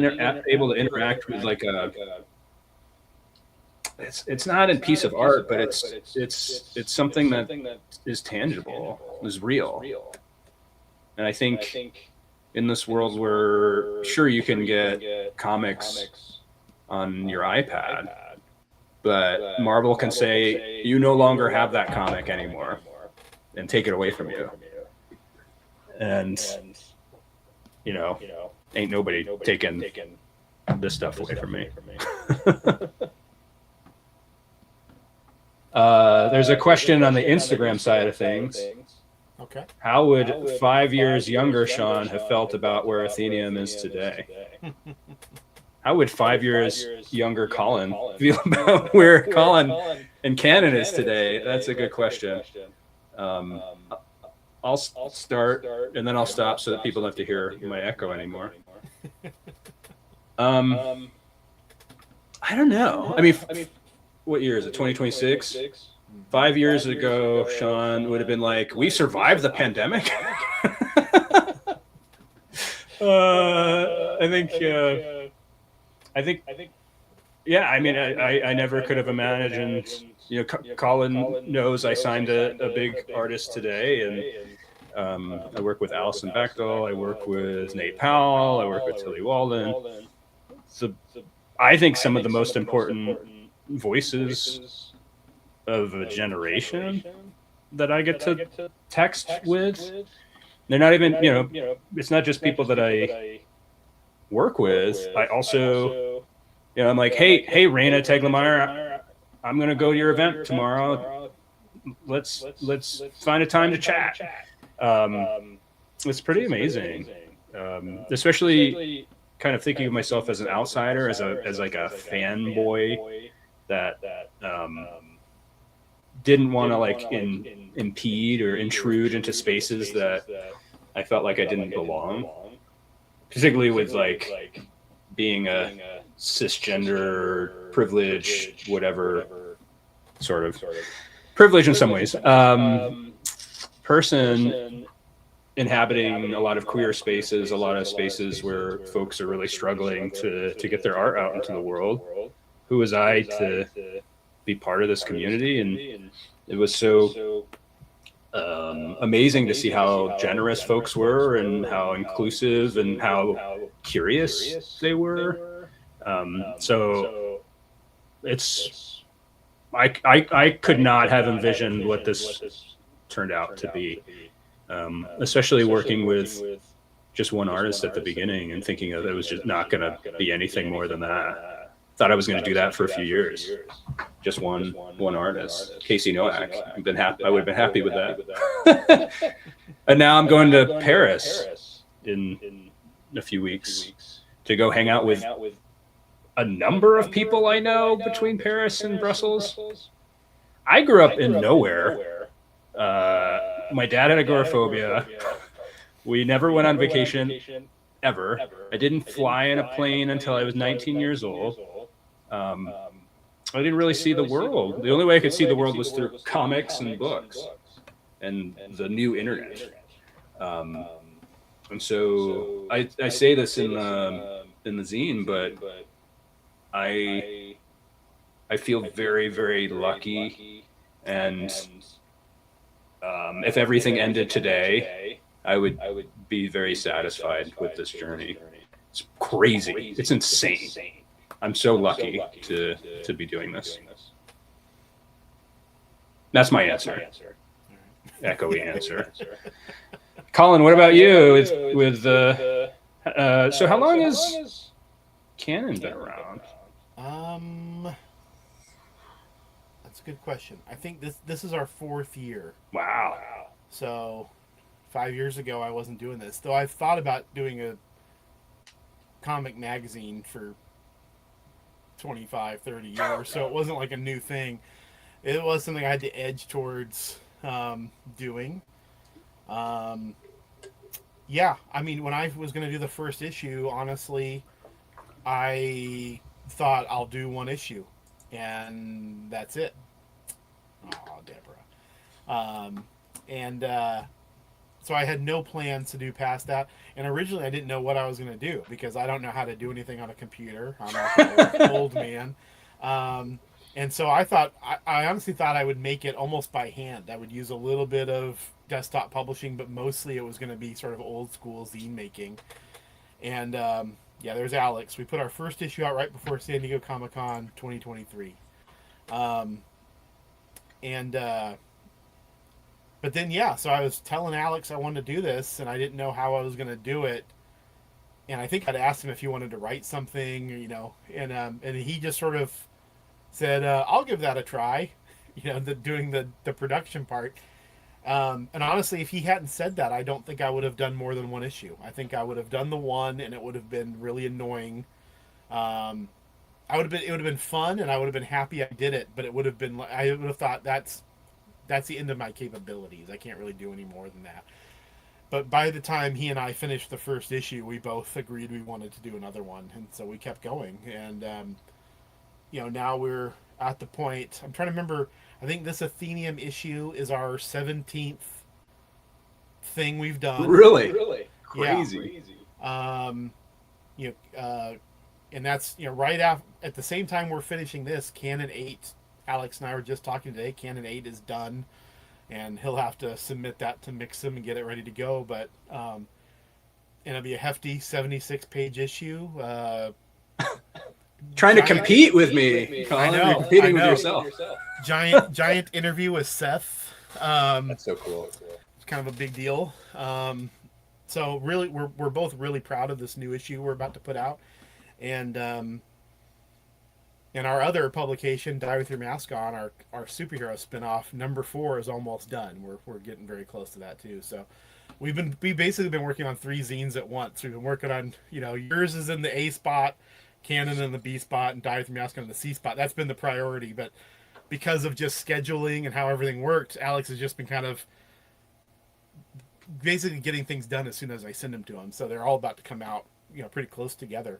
able to interact with like a, it's not a piece of art, but it's something that is tangible, is real. And I think in this world where sure you can get comics on your iPad, but Marvel can say you no longer have that comic anymore and take it away from you. And you know, ain't nobody taking this stuff away from me. There's a question on the Instagram side of things. Okay. How would 5 years younger Sean have felt about where Athenaeum is today? How would 5 years younger Colin feel about where Colin and Canon is today? That's a good question. I'll start and then I'll stop so that people don't have to hear my echo anymore. I don't know. I mean, what year is it? 2026? 5 years ago, Sean would have been like, "We survived the pandemic." I think, yeah. I mean, I never could have imagined. You know, Colin knows I signed a big artist today, and I work with Allison Bechtel. I work with Nate Powell. I work with Tilly Walden. So I think some of the most important voices of a generation that I get to text with. They're not even, you know, it's not just people that I work with. I also, you know, I'm like, hey, Raina Teglemeier, I'm going to go to your event tomorrow. Let's find a time to chat. It's pretty amazing. Especially kind of thinking of myself as an outsider, as like a fanboy that didn't want to like impede or intrude into spaces that I felt like I didn't belong, particularly with like being a cisgender, privileged, whatever sort of privilege in some ways, person inhabiting a lot of queer spaces, a lot of spaces where folks are really struggling to get their art out into the world. Who was I to be part of this community? And it was so amazing to see how generous folks were and how inclusive and how curious they were. So it's, I could not have envisioned what this turned out to be, especially working with just one artist at the beginning and thinking that it was just not going to be anything more than that. Thought I was going to do that for a few years. Just one artist, Casey Nowak. I would have been happy with that. And now I'm going to Paris in a few weeks to go hang out with a number of people I know between Paris and Brussels. I grew up in nowhere. My dad had agoraphobia. We never went on vacation ever. I didn't fly in a plane until I was 19 years old. I didn't really see the world. The only way I could see the world was through comics and books and the new internet. And so I say this in the zine, but I feel very, very lucky. And if everything ended today, I would be very satisfied with this journey. It's crazy. It's insane. I'm so lucky to be doing this. That's my answer. Echoey answer. Colin, what about you? With so how long has Canon been around? That's a good question. I think this is our 4th year. Wow. So 5 years ago, I wasn't doing this, though I've thought about doing a comic magazine for 25, 30 years, so it wasn't like a new thing. It was something I had to edge towards doing. Yeah, I mean, when I was going to do the first issue, honestly, I thought I'll do one issue, and that's it. Oh, Deborah. So I had no plans to do past that. And originally I didn't know what I was going to do because I don't know how to do anything on a computer. I'm an old man. And so I honestly thought I would make it almost by hand. I would use a little bit of desktop publishing, but mostly it was going to be sort of old school zine making. And yeah, there's Alex. We put our first issue out right before San Diego Comic-Con 2023. But then, yeah, so I was telling Alex I wanted to do this, and I didn't know how I was going to do it. And I think I'd asked him if he wanted to write something, you know, and he just sort of said, I'll give that a try, you know, doing the production part. And honestly, if he hadn't said that, I don't think I would have done more than one issue. I think I would have done the one, and it would have been really annoying. It would have been fun, and I would have been happy I did it, but it would have been, I would have thought that's the end of my capabilities. I can't really do any more than that. But by the time he and I finished the first issue, we both agreed we wanted to do another one, and so we kept going. And you know, now we're at the point. I'm trying to remember. I think this Athenaeum issue is our 17th thing we've done. Really crazy. Yeah. You know, and that's, you know, right at the same time we're finishing this, Canon 8. Alex and I were just talking today. Canon 8 is done, and he'll have to submit that to Mixam and get it ready to go. But and it'll be a hefty 76-page issue. Trying to compete with me, Colin. You're competing with yourself. Giant interview with Seth. That's so cool. It's kind of a big deal. So really, we're both really proud of this new issue we're about to put out, and our other publication, Die With Your Mask On, our superhero spinoff, number 4 is almost done. We're getting very close to that too. So we've basically been working on 3 zines at once. We've been working on, you know, yours is in the A spot, Canon in the B spot, and Die With Your Mask On in the C spot. That's been the priority, but because of just scheduling and how everything worked, Alex has just been kind of basically getting things done as soon as I send them to him. So they're all about to come out, you know, pretty close together.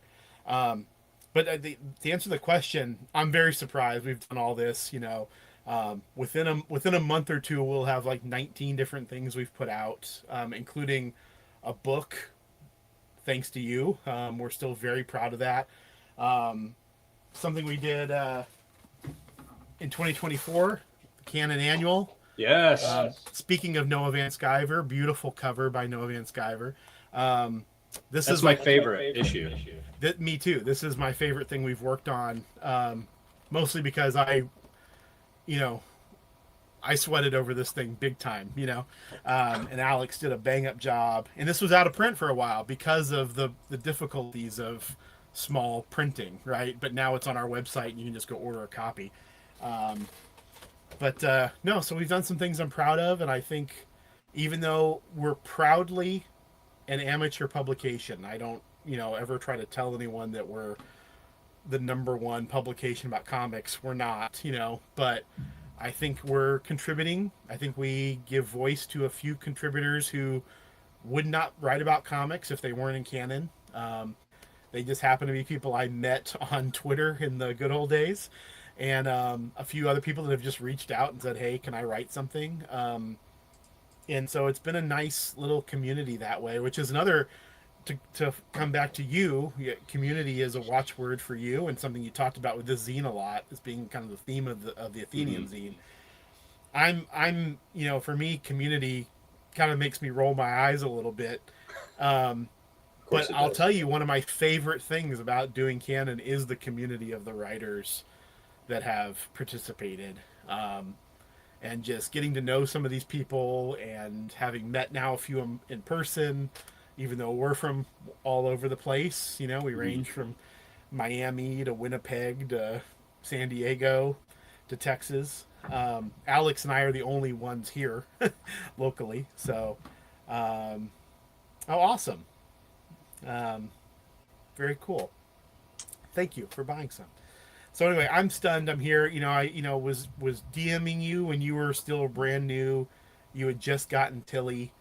But to answer the question, I'm very surprised we've done all this. You know, within a month or two, we'll have like 19 different things we've put out, including a book. Thanks to you, we're still very proud of that. Something we did in 2024, the Canon Annual. Yes. Speaking of Noah Van Sciver, beautiful cover by Noah Van Sciver. This is my favorite issue. Me too. This is my favorite thing we've worked on, mostly because I I sweated over this thing big time, and Alex did a bang up job. And this was out of print for a while because of the difficulties of small printing, right? But now it's on our website and you can just go order a copy. No, so we've done some things I'm proud of. And I think even though we're proudly an amateur publication, I don't, ever try to tell anyone that we're the #1 publication about comics. We're not, but I think we're contributing. I think we give voice to a few contributors who would not write about comics if they weren't in Canon. They just happen to be people I met on Twitter in the good old days, and a few other people that have just reached out and said, hey, can I write something? And so it's been a nice little community that way, which is another, to come back to you, community is a watchword for you, and something you talked about with this zine a lot as being kind of the theme of the Athenaeum zine. I'm for me, community kind of makes me roll my eyes a little bit. But I'll tell you, one of my favorite things about doing Canon is the community of the writers that have participated. And just getting to know some of these people and having met now a few in person, even though we're from all over the place. We range from Miami to Winnipeg to San Diego to Texas. Alex and I are the only ones here locally. So, awesome. Very cool. Thank you for buying some. So anyway, I'm stunned. I'm here. I was DMing you when you were still brand new. You had just gotten Tilly.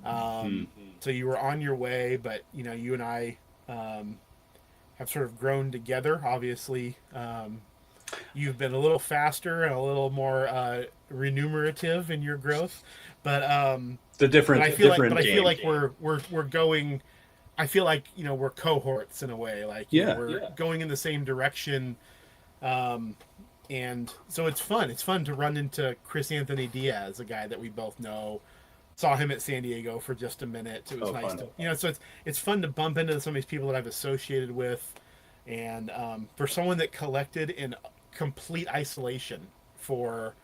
So you were on your way, but you and I have sort of grown together. Obviously, you've been a little faster and a little more remunerative in your growth, but the different. But I feel like we're going. I feel like we're cohorts in a way. Like we're going in the same direction. And so it's fun. It's fun to run into Chris Anthony Diaz, a guy that we both know. Saw him at San Diego for just a minute. It was nice to, so it's fun to bump into some of these people that I've associated with. And for someone that collected in complete isolation for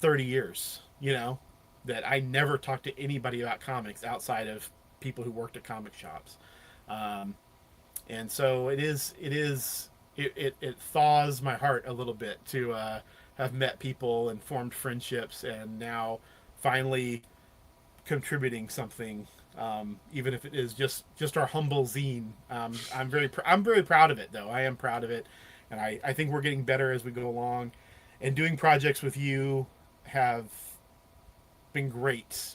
30 years, that I never talked to anybody about comics outside of people who worked at comic shops. And so it thaws my heart a little bit to have met people and formed friendships, and now finally contributing something, even if it is just our humble zine. I'm very proud of it, though. I am proud of it, and I think we're getting better as we go along. And doing projects with you have been great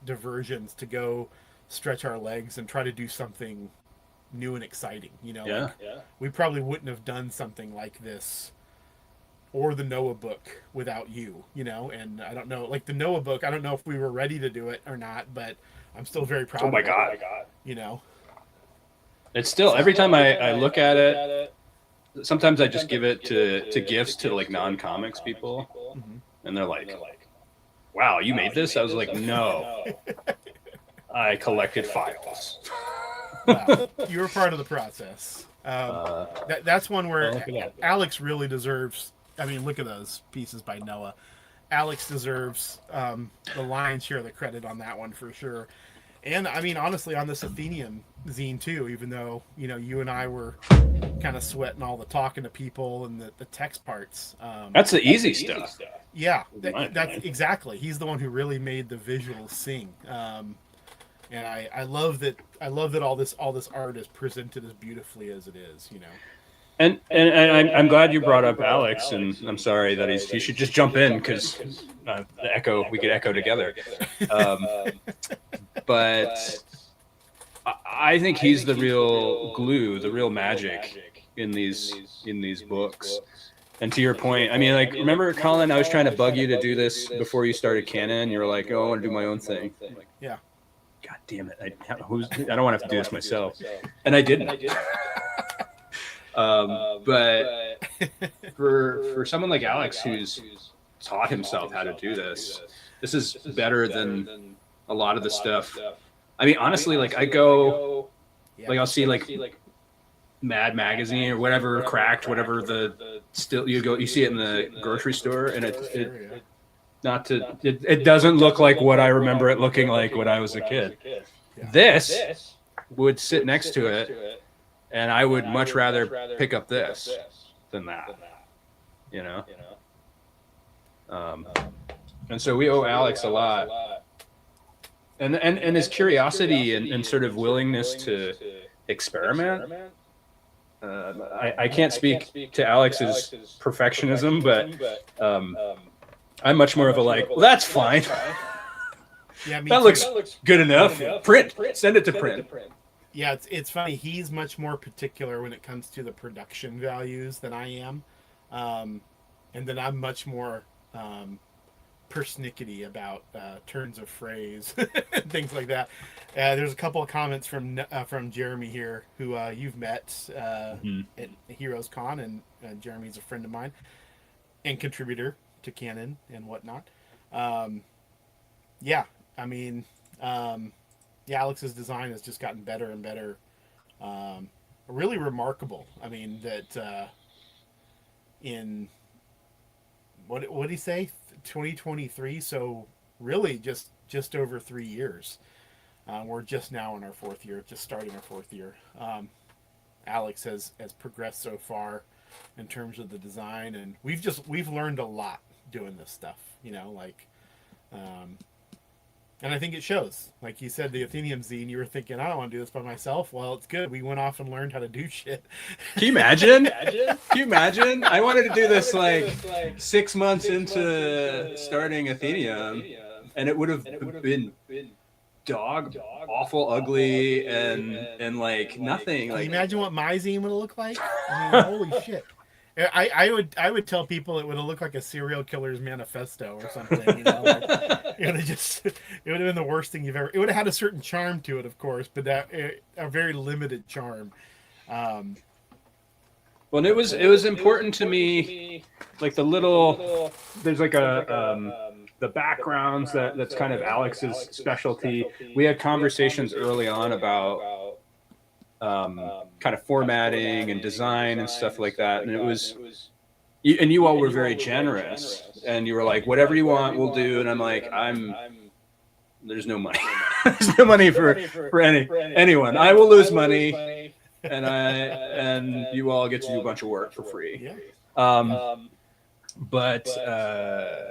diversions to go stretch our legs and try to do something new and exciting. We probably wouldn't have done something like this or the Noah book without you, and I don't know, like the Noah book, I don't know if we were ready to do it or not, but I'm still very proud of it. God. It's still, every time I look at it, sometimes I just give it to gifts to like non-comics people, and they're like, wow, you made this? I was like, no, I collected files. Wow. You were part of the process. That's one where Alex really deserves. I mean, look at those pieces by Noah. Alex deserves the lion's share of the credit on that one for sure. And I mean, honestly, on this Athenaeum zine too, even though you and I were kind of sweating all the talking to people and the text parts. That's the easy stuff. Yeah, that's exactly. He's the one who really made the visuals sing. And I love that all this art is presented as beautifully as it is, And I'm glad you brought up Alex, and I'm sorry that he should just jump in because we could echo together. But I think he's the real glue, the real magic in these books. And to your point, I mean, like, remember, Colin, I was trying to bug you to do this before you started Canon. You were like, "Oh, I want to do my own thing." Like, yeah. God damn it! I don't want to have to do this myself, and I didn't. But for someone like Alex who's taught himself how to do this is better than a lot of the stuff. I mean, honestly, like I go, like I'll see like Mad Magazine or whatever, Cracked, whatever the still you see it in the grocery store, and it doesn't look like what I remember it looking like when I was a kid. Yeah. This would sit next to it, and I would much rather pick up this than that, you know. And so we owe Alex a lot, and his curiosity and sort of willingness to experiment. I can't speak to Alex's perfectionism, but I'm much more of a like, well, that's fine. Yeah, that looks good enough. Print. Send it to print. Yeah, it's funny. He's much more particular when it comes to the production values than I am, and then I'm much more persnickety about turns of phrase and things like that. There's a couple of comments from Jeremy here, who you've met at Heroes Con, and Jeremy's a friend of mine and contributor to Canon and whatnot. Yeah, I mean, Alex's design has just gotten better and better. Really remarkable. I mean, that in what did he say? 2023. So really, just over 3 years. We're just now in our fourth year, just starting our fourth year. Alex has progressed so far in terms of the design, and we've learned a lot doing this stuff. You know, like. And I think it shows. Like you said, the Athenaeum zine, you were thinking, I don't want to do this by myself. Well, it's good. We went off and learned how to do shit. Can you imagine? Can you imagine? I wanted to do this like 6 months into starting Athenaeum, and it would have been dog awful, ugly, and like nothing. Can like you imagine what my zine would have looked like? I mean, holy shit. I would tell people it would have looked like a serial killer's manifesto or something. You know, like, it would have been the worst thing you've ever. It would have had a certain charm to it, of course, but a very limited charm. Well, and it was important to me, like the little. There's like the backgrounds that's kind of Alex's specialty. We had conversations early on about. Kind of formatting and design and stuff like that, and it was and you all were very generous, and you were like, whatever you want we'll do, and I'm like, there's no money. There's no money for anyone. I will lose money, and you all get to do a bunch of work for free. But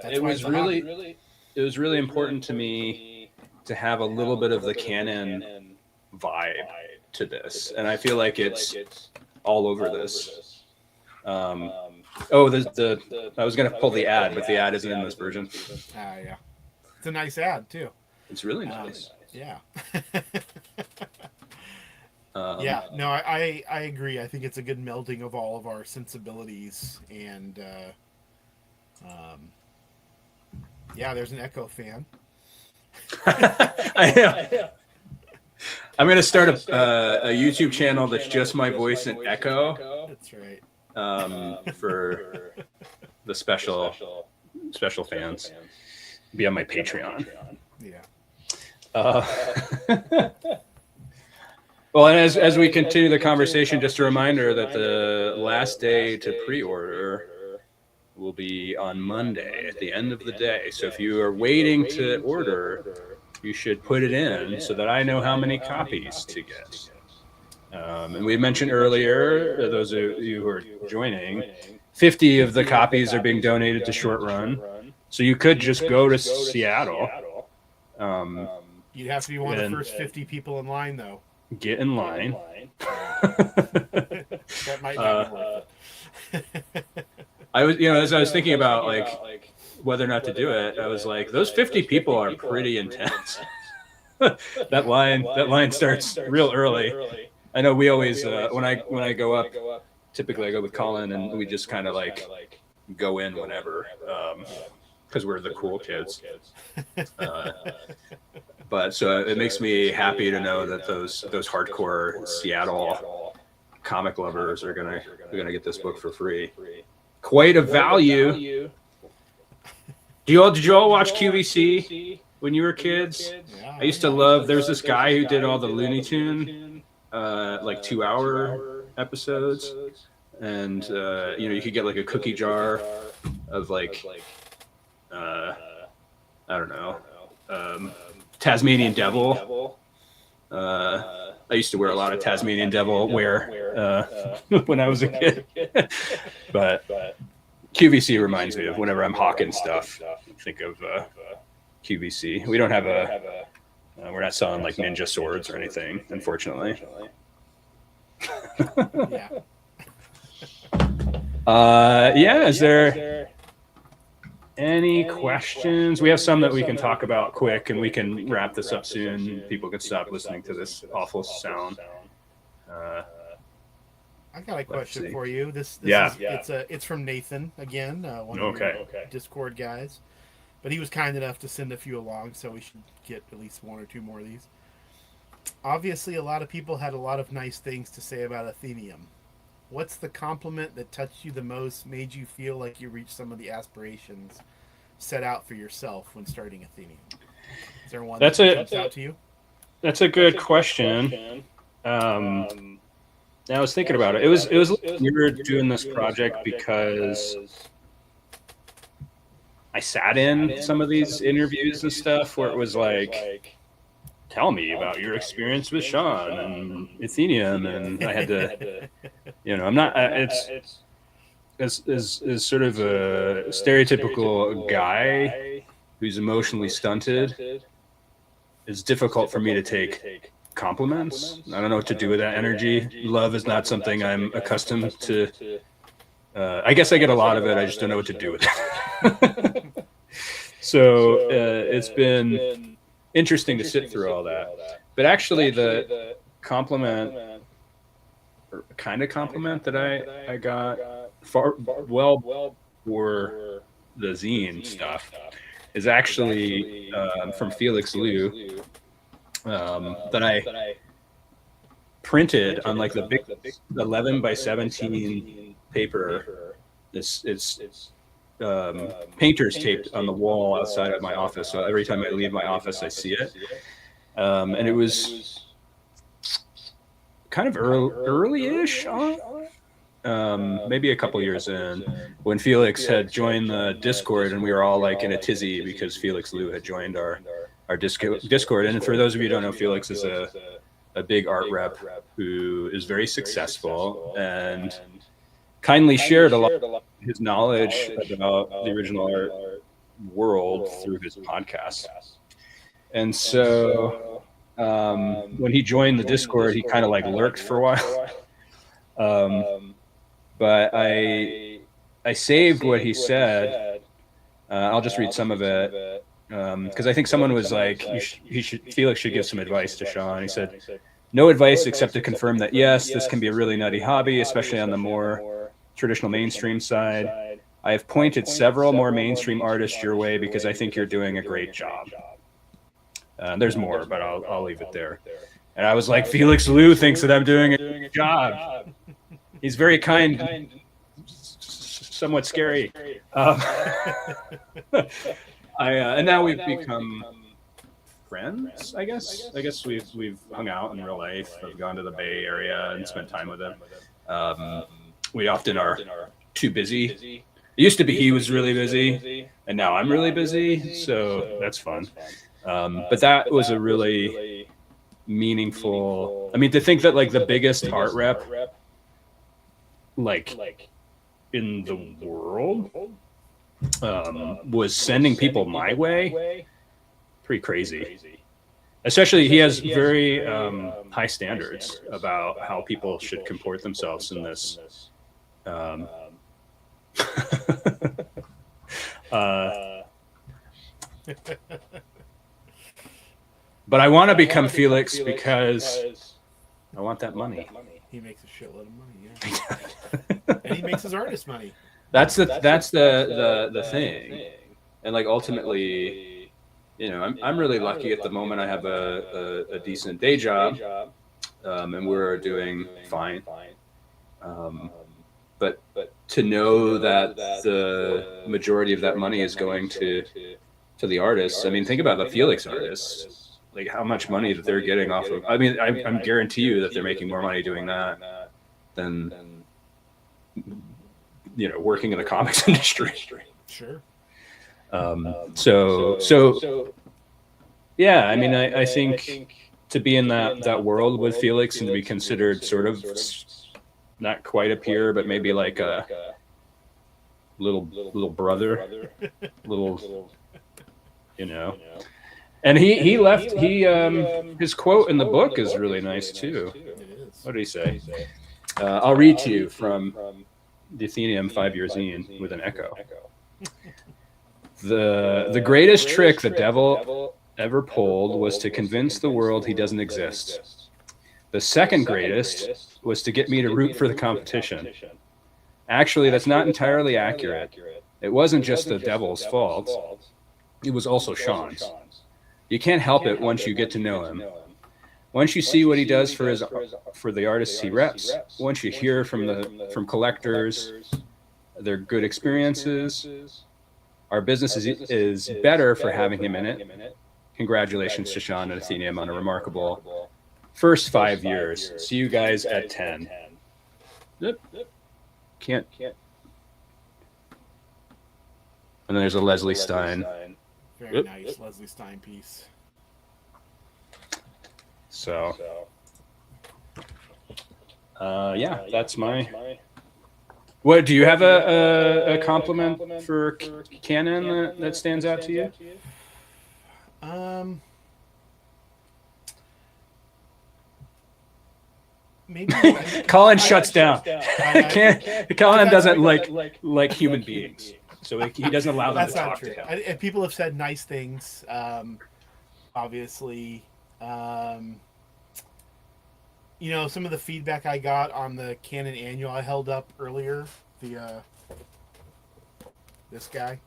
it was really important to me to have a little bit of the Canon vibe to this, and I feel like it's all over this. I was gonna pull the ad, but the ad isn't in this version. Yeah, it's a nice ad too. It's really nice. Yeah. Yeah, no, I agree. I think it's a good melding of all of our sensibilities, and yeah, there's an Echo fan. I know. I'm going to start a YouTube channel that's just my voice and echo. That's right. For the special fans. Be on my Patreon. Yeah. Well, and as we continue the conversation, just a reminder that the last day to pre-order will be on Monday at the end of the day. So if you are waiting to order, you should put it in so that I know how many copies to get. And we mentioned earlier, those of you who are joining, 50 of the copies are being donated to Short Run. So you could just go to Seattle. You'd have to be one of the first 50 people in line, though. Get in line. That might not be worth it. As I was thinking about like whether or not to do it, I was like, those 50 people are pretty intense. that line starts real early. I know we always when I go up, typically I go with Colin, and we just kind of like go in whenever, because we're the cool kids. But so it makes me happy to know that those hardcore Seattle comic lovers are gonna get this book for free. Quite a value. Did you all watch QVC when you were kids? Yeah, I used to love. There's this guy who did all the Looney Tune, like 2 hour episodes, and you could get like a cookie jar of like I don't know, Tasmanian Devil. I used to wear a lot of Tasmanian Devil wear when I was a kid, but QVC reminds me of whenever I'm hawking stuff. Think of QVC. We don't have we're not selling like ninja swords or anything, unfortunately. Is there any questions? We have some that we can talk about quick, and we can wrap this up soon. People can stop listening to this awful sound. I got a question for you. It's from Nathan again, one of your Discord guys. But he was kind enough to send a few along, so we should get at least one or two more of these. Obviously, a lot of people had a lot of nice things to say about Athenaeum. What's the compliment that touched you the most, made you feel like you reached some of the aspirations set out for yourself when starting Athenaeum? Is there one that jumps out to you? That's a good question. I was thinking about it. It was we were doing this project because I sat in some of these interviews and stuff where it was like, tell me about your experience with Sean and Athenaeum, and I had to, I'm not. It's as sort of a stereotypical guy who's emotionally stunted. It's difficult for me to take compliments. I don't know what to do with that energy. Love is not something I'm accustomed to. I guess I get a lot of it. I just don't know what to do with it. So it's been interesting to sit through all that. But actually, the compliment, or kind of compliment that I got for the zine stuff is actually from Felix Liu. That I printed on like the big 11 by 17 paper. It's painter's taped on the wall outside of my office. So every time I leave my office, I see it. And it was kind of early-ish on, maybe a couple years in, when Felix had joined the Discord, and we were all like in a tizzy because Felix Liu had joined our Discord. And for those of you who don't know, Felix is a big art rep who is very successful and kindly shared a lot of his knowledge about the original art world through his podcast. And so when he joined the Discord, he kind of like lurked for a while. But I saved what he said. I'll just read some of it. Because I think someone was like, Felix should give some advice to Sean. He said, "No advice except to confirm that yes, this can be a really nutty hobby, especially on the more traditional mainstream side. I have pointed several more mainstream artists your way because I think you're doing a great job." There's more, but I'll leave it there. And I was like, Felix Liu thinks that I'm doing a good job. He's very kind, somewhat scary. And now we've become friends, I guess. I guess we've hung out in real life. I've gone to the Bay Area and spent time with him. We often are too busy. It used to be he was really busy, and now I'm really busy, so that's fun. But that was a really meaningful. I mean, to think that like the biggest art rep, like in the world, was sending people my way, pretty crazy. Especially, he has very high standards about how people should comport themselves in this. But I want to become Felix because I want that money. He makes a shitload of money, yeah. And he makes his artist money. That's the thing. And like ultimately, I'm really lucky at the moment. I have a decent day job, and we're doing fine. But to know that the majority of that money is going to the artists. I mean, think about the Felix artists. Like how much money that they're getting off of. I mean, I'm guarantee you that they're making more money doing that than working in the comics industry. Sure. So yeah, I mean, I think to be in that world with Felix and to be considered sort of not quite a peer, but maybe like a little brother, little, And he left. His quote in the book is really nice too. What did he say? I'll read to you from the Athenaeum 5-year zine with an echo. The greatest trick the devil ever pulled was to convince the world he doesn't exist. The second greatest was to get me to root for the competition. Actually, that's not entirely accurate. It wasn't just the devil's fault. It was also Sean's. You can't help it once you get to know him. Once you see what he does for the artists he reps, once you hear from collectors their good experiences, our business is better for having him in it. Congratulations to Sean and Athenaeum on a remarkable first 5 years. See you guys at 10. Yep. Can't. And then there's a Leslie Stein. Very nice Leslie Stein piece. So, yeah, that's my. What do you have a compliment for Canon that stands out to you? Maybe Colin shuts down. Colin doesn't like human beings, so he doesn't allow them to talk to him. And people have said nice things. Obviously, some of the feedback I got on the Canon annual I held up earlier. This guy,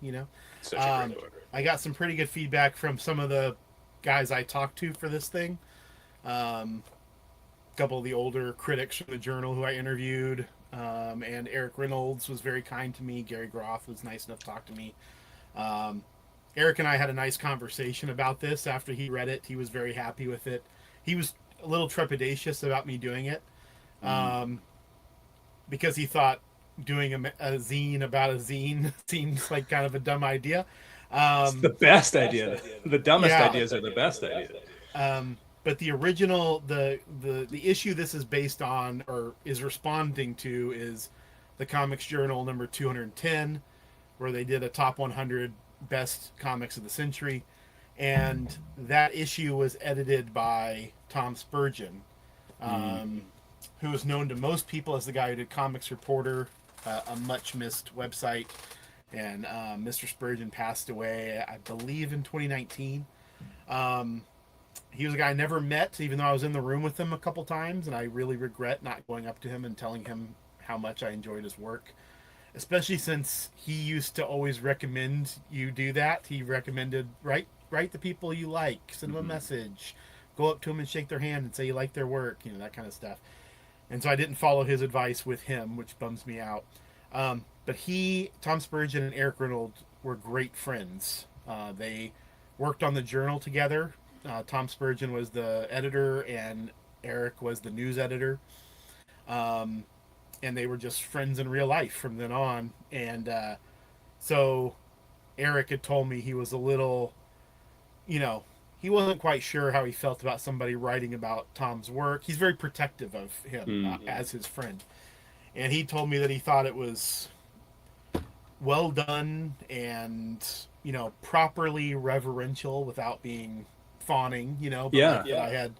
Such a great order. I got some pretty good feedback from some of the guys I talked to for this thing. A couple of the older critics from the Journal who I interviewed, and Eric Reynolds was very kind to me. Gary Groff was nice enough to talk to me. Eric and I had a nice conversation about this after he read it. He was very happy with it. He was a little trepidatious about me doing it, because he thought doing a zine about a zine seems like kind of a dumb idea. It's the best idea. The dumbest ideas are the best ideas. But the original, the issue this is based on or is responding to is the Comics Journal number 210, where they did a top 100 best comics of the century. And that issue was edited by Tom Spurgeon, who is known to most people as the guy who did Comics Reporter, a much missed website. And Mr. Spurgeon passed away, I believe, in 2019. He was a guy I never met, even though I was in the room with him a couple times, and I really regret not going up to him and telling him how much I enjoyed his work, especially since he used to always recommend you do that. He recommended write the people you like, send them a message, go up to them and shake their hand and say you like their work, that kind of stuff. And so I didn't follow his advice with him, which bums me out. But Tom Spurgeon and Eric Reynolds were great friends. They worked on the Journal together. Tom Spurgeon was the editor and Eric was the news editor. And they were just friends in real life from then on. And so Eric had told me he was a little, he wasn't quite sure how he felt about somebody writing about Tom's work. He's very protective of him as his friend. And he told me that he thought it was well done and, properly reverential without being fawning, but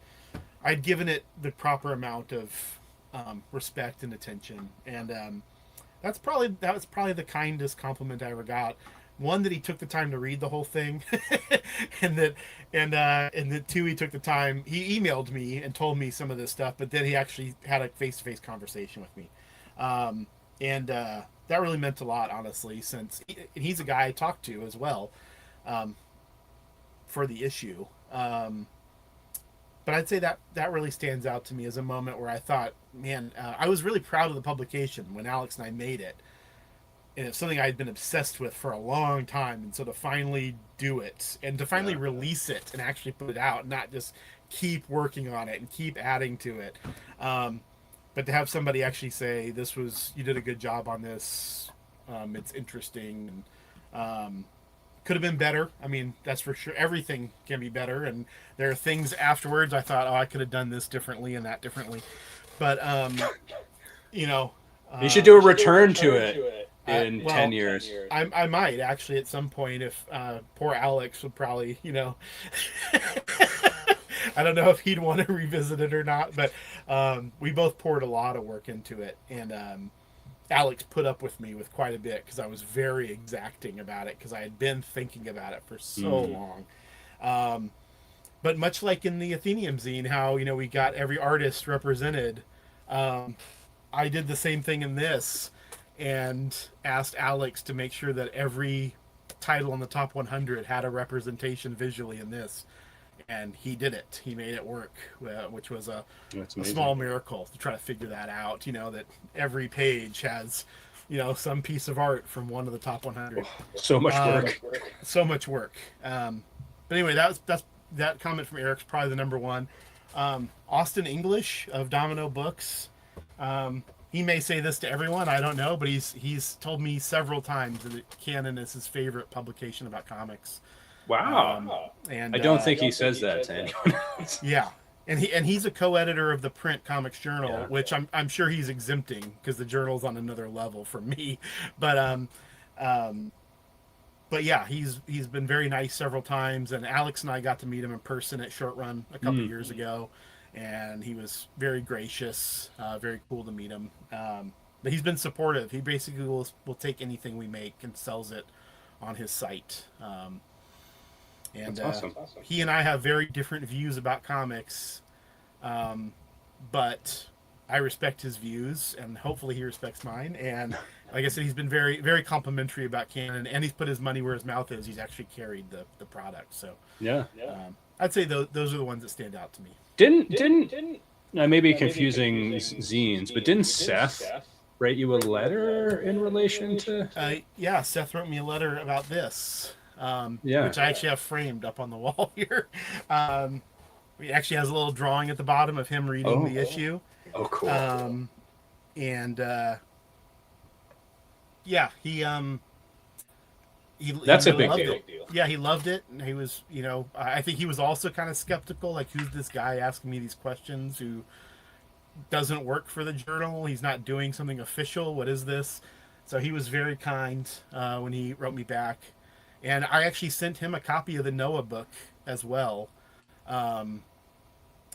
I'd given it the proper amount of respect and attention. And that was probably the kindest compliment I ever got. One, that he took the time to read the whole thing, and that two, he took the time. He emailed me and told me some of this stuff, but then he actually had a face-to-face conversation with me, and that really meant a lot, honestly, since he's a guy I talked to as well for the issue. But I'd say that really stands out to me as a moment where I thought, man, I was really proud of the publication when Alex and I made it. And it's something I had been obsessed with for a long time. And so to finally do it and to finally release it and actually put it out, not just keep working on it and keep adding to it, but to have somebody actually say you did a good job on this, it's interesting, and could have been better. I mean, that's for sure. Everything can be better, and there are things afterwards I thought, I could have done this differently and that differently, but you know, you should do a return to it in 10 years. I might actually at some point if poor Alex would probably, I don't know if he'd want to revisit it or not, but we both poured a lot of work into it, and Alex put up with me with quite a bit because I was very exacting about it because I had been thinking about it for so long. But much like in the Athenaeum zine, how we got every artist represented, I did the same thing in this and asked Alex to make sure that every title in the top 100 had a representation visually in this. And he did it. He made it work, which was a small miracle to try to figure that out. That every page has, some piece of art from one of the top 100. So much work. So much work. But anyway, that comment from Eric's probably the number one. Austin English of Domino Books. He may say this to everyone, I don't know, but he's told me several times that Canon is his favorite publication about comics. Wow. And I don't think he says that to anyone else. Yeah. And he's a co-editor of the print Comics Journal, which I'm sure he's exempting because the journal's on another level for me. But yeah, he's been very nice several times, and Alex and I got to meet him in person at Short Run a couple years ago, and he was very gracious, very cool to meet him. But he's been supportive. He basically will take anything we make and sells it on his site. And that's awesome. He and I have very different views about comics, but I respect his views, and hopefully he respects mine. And like I said, he's been very, very complimentary about Canon, and he's put his money where his mouth is. He's actually carried the product. So I'd say those are the ones that stand out to me. Didn't I may be confusing zines, but didn't Seth write you a letter in relation to? Yeah, Seth wrote me a letter about this. Which I actually have framed up on the wall here. It actually has a little drawing at the bottom of him reading the issue. Oh, cool. That's a big deal. Yeah, he loved it, and he was, I think he was also kind of skeptical, like, who's this guy asking me these questions who doesn't work for the journal? He's not doing something official. What is this? So he was very kind when he wrote me back. And I actually sent him a copy of the Noah book as well. And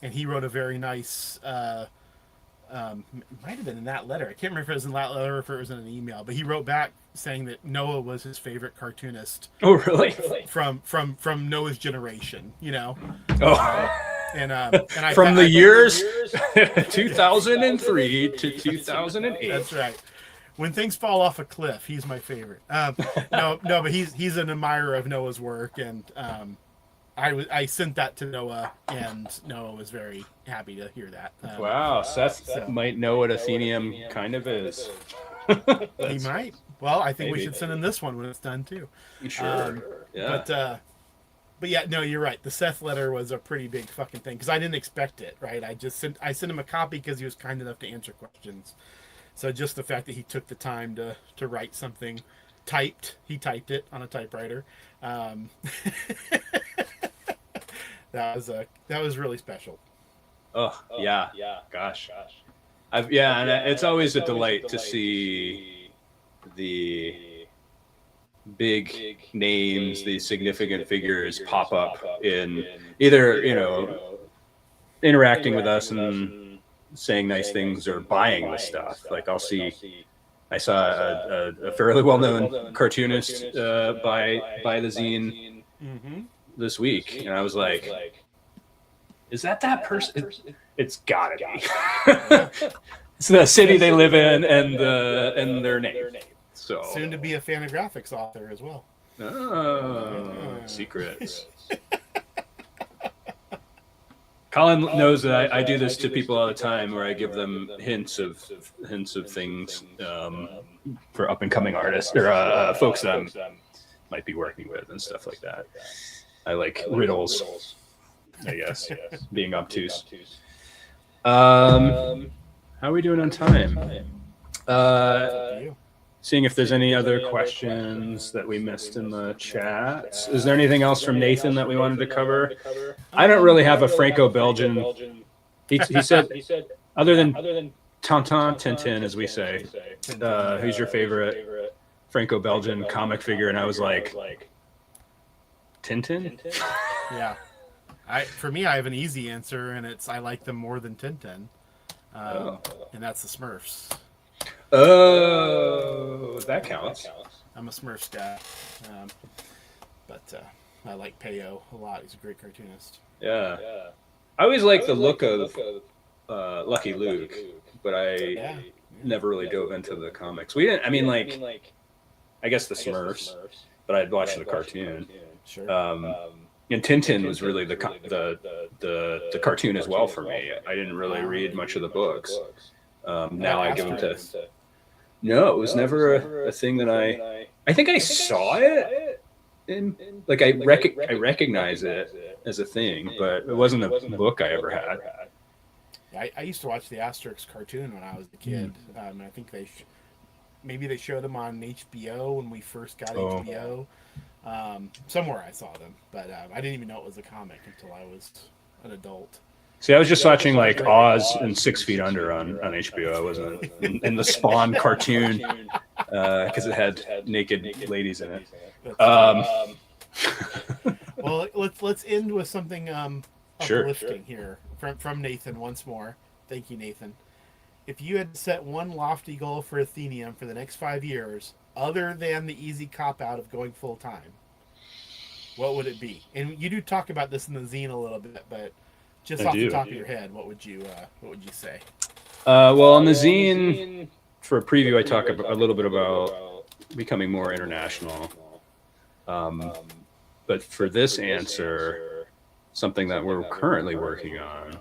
he wrote a very nice, might have been in that letter. I can't remember if it was in that letter or if it was in an email, but he wrote back saying that Noah was his favorite cartoonist. Oh, really? From Noah's generation, Oh. And I from the years 2003 to 2008. That's right. When things fall off a cliff, he's my favorite. No, but he's an admirer of Noah's work, and I sent that to Noah, and Noah was very happy to hear that. Wow, Seth might know what Athenaeum kind of is. He might. Well, I think we should send him this one when it's done too. Sure. But yeah, no, you're right. The Seth letter was a pretty big fucking thing because I didn't expect it. Right, I sent him a copy because he was kind enough to answer questions. So just the fact that he took the time to write something he typed it on a typewriter. That was really special. Oh yeah. Gosh. And it's always a delight to see the big names, the significant figures pop up in either, interacting with us and saying nice things or buying the stuff. Like I saw a fairly well-known cartoonist buy the zine this week, and I was like, is that person? It's gotta be. It's the city they live in and their name. So soon to be a Fantagraphics author as well. Secrets. Colin knows that I do this to people all the time, where I give them hints of things for up and coming artists or folks that I might be working with and stuff like that. I like riddles, I guess, being obtuse. How are we doing on time? Up to you. Seeing if there's any other questions that we missed in the chat. Is there anything else from Nathan that we wanted to cover? I don't really have a Franco-Belgian. He said, other than Tintin, Tintin, as we say, who's your favorite Franco-Belgian comic figure? And I was like, Tintin? Yeah. For me, I have an easy answer, and it's I like them more than Tintin. And that's the Smurfs. Oh, that counts. I'm a Smurfs guy. But I like Peyo a lot. He's a great cartoonist. Yeah. I always like the look of Lucky Luke, but I never really dove into the comics. We didn't, I mean, I guess the Smurfs, but I'd watched the cartoon. Sure. And Tintin was really the cartoon as well for me. I didn't really read much of the books. Now I give them to. No, it was never a thing that I think I saw it in, like I recognize it as a thing, but it wasn't a book I ever had. I used to watch the Asterix cartoon when I was a kid. I think maybe they showed them on HBO when we first got HBO. Somewhere I saw them, but I didn't even know it was a comic until I was an adult. See, I was just watching like Oz and 6 Feet Under on HBO. I wasn't in the Spawn cartoon because it had naked ladies in it. Well, let's end with something uplifting here from Nathan once more. Thank you, Nathan. If you had set one lofty goal for Athenaeum for the next 5 years, other than the easy cop-out of going full-time, what would it be? And you do talk about this in the zine a little bit, but just off the top of your head, what would you say? Well, on the zine, for a preview, I talk a little bit about becoming more international. But for this answer, something that we're currently working on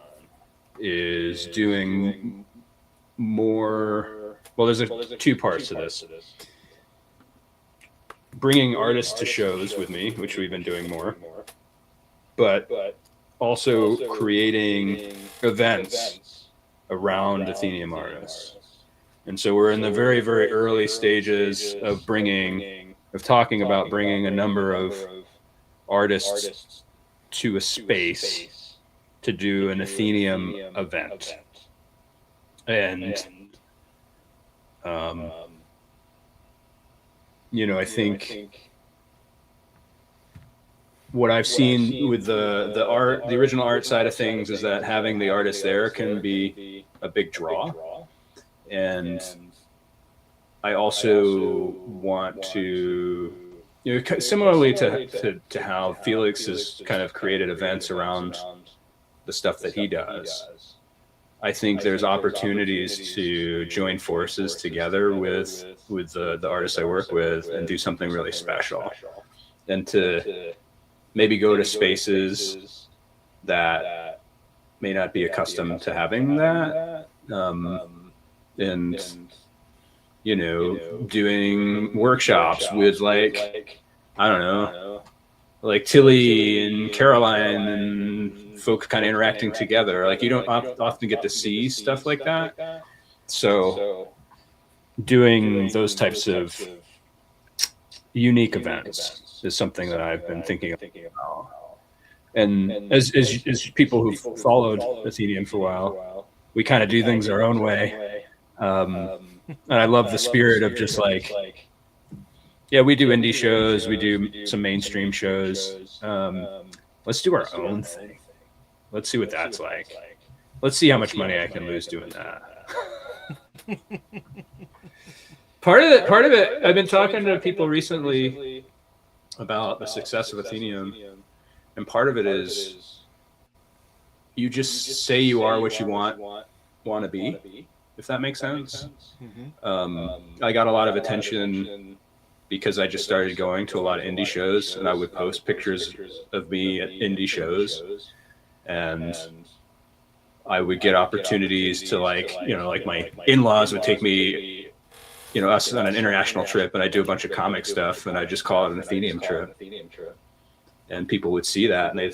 is doing more. Well, there's two parts to this. Bringing artists to shows with me, which we've been doing more, but also creating events around Athenaeum artists. And so we're in the very, very early stages of talking about bringing a number of artists to a space to do an Athenaeum event. And, I think what I've seen with the art, the original art side of things, is that having the artist there can be a big draw. And I also want to, similarly to how Felix has kind of created events around the stuff that he does, I think there's opportunities to join forces together with the artists I work with and do something really special, and to maybe go to spaces that may not be accustomed to having that, and doing workshops with I don't know, like Tilly and Caroline and folks kind of interacting together. You don't often get to see stuff like that. So doing those types of unique events is something that I've been thinking about. And as people who've followed Athenaeum for a while, we kind of do things our own way. And I love the spirit of just we do indie shows, we do some mainstream shows. Let's do our own thing. Let's see what that's like. Let's see how much money I can lose doing that. Part of it, I've been talking to people recently about the success of Athenaeum, and part of it is you just say you are what you want to be, if that makes sense. I got a lot of attention because I just started going to a lot of indie shows, and I would post pictures of me at indie shows, and I would get opportunities to my in-laws would take me, us on an international trip, and I do a bunch of comic stuff, and I just call it an Athenaeum trip. And people would see that, and they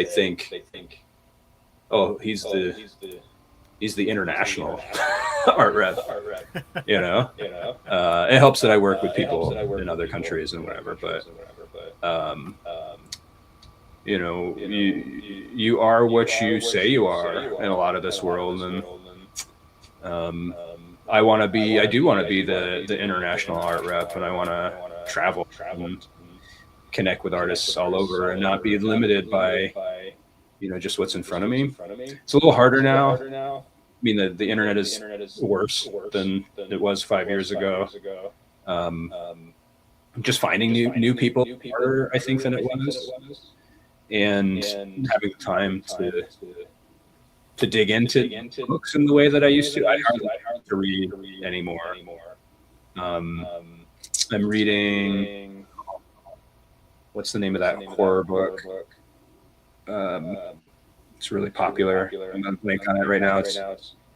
think, oh, he's he's the international art rep. You know, it helps that I work with people in other countries and whatever, but you know, you are what you say you are in a lot of this world, and I do want to be the international art rep, and I want to travel and connect with artists all over and not be limited by, you know, just what's in front of me. It's a little harder now. I mean, the internet is worse than it was 5 years ago. Just finding new people harder, I think, than it was, and having the time to dig into books in the way that I used to. I hardly like to read anymore. I'm reading, what's the name of that horror book? It's really popular. I'm blanking on it right now. It's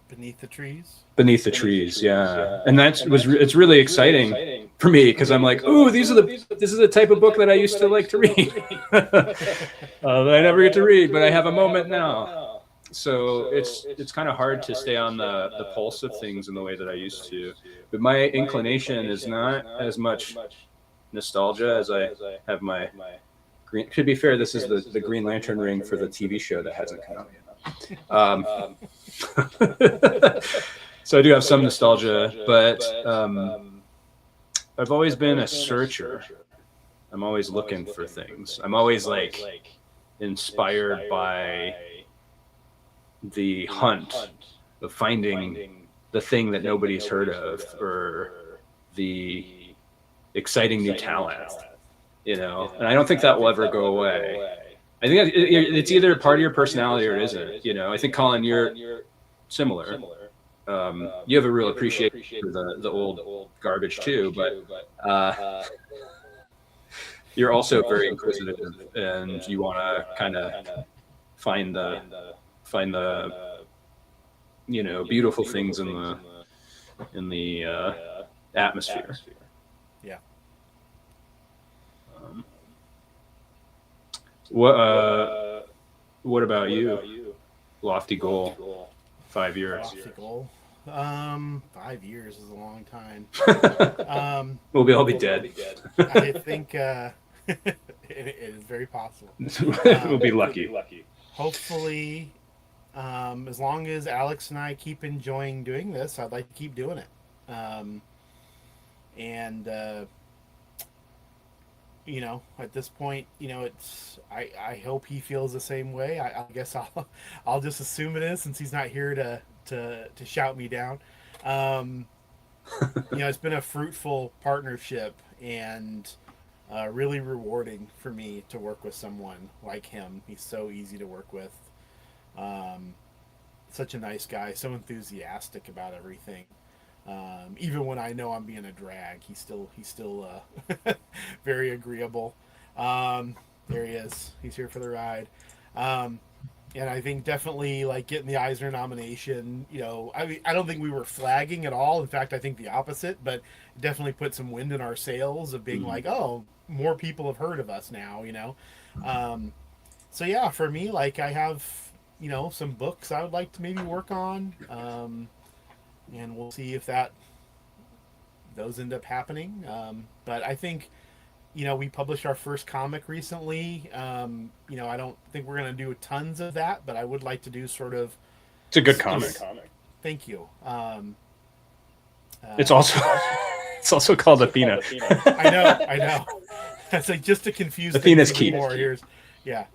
Beneath the Trees. Beneath the Trees, yeah. And it's really exciting for me, because I'm like, ooh, this is the type of book that I used to like to read. That I never get to read, but I have a moment now. So it's kind of hard to stay on the pulse of things in the way that I used to. But my inclination is not as much nostalgia as I have my green. To be fair, this is the Green Lantern ring for the TV show that hasn't come out yet. So I do have some nostalgia, but I've always been a searcher. I'm always looking for things. I'm always like inspired by the hunt of finding the thing that nobody's heard of, or the exciting new talent, you know. And I don't think that will ever go away. I think it's either part of your personality or it isn't, you know. I think, Colin, you're similar. You have a real appreciation for the old garbage too, but you're also very inquisitive, and you want to kind of find the you know, beautiful things in the atmosphere. Yeah. What about you? Lofty goal, 5 years. Lofty goal. 5 years is a long time. We'll all be dead. I think it is very possible. We'll be lucky. Hopefully, as long as Alex and I keep enjoying doing this, I'd like to keep doing it. You know, at this point, you know, I hope he feels the same way. I guess I'll just assume it is, since he's not here to shout me down. You know, it's been a fruitful partnership, and really rewarding for me to work with someone like him. He's so easy to work with. Such a nice guy, so enthusiastic about everything. Even when I know I'm being a drag, he's still very agreeable. There he is. He's here for the ride. And I think definitely, like, getting the Eisner nomination, you know, I don't think we were flagging at all. In fact, I think the opposite, but it definitely put some wind in our sails of being like, oh, more people have heard of us now, you know? So yeah, for me, like, I have, you know, some books I would like to maybe work on. And we'll see if those end up happening. But I think, you know, we published our first comic recently. You know, I don't think we're going to do tons of that, but I would like to do sort of... It's a good comic. Thank you. It's also called Athena. I know. It's like, just to confuse Athena's things Keep. More.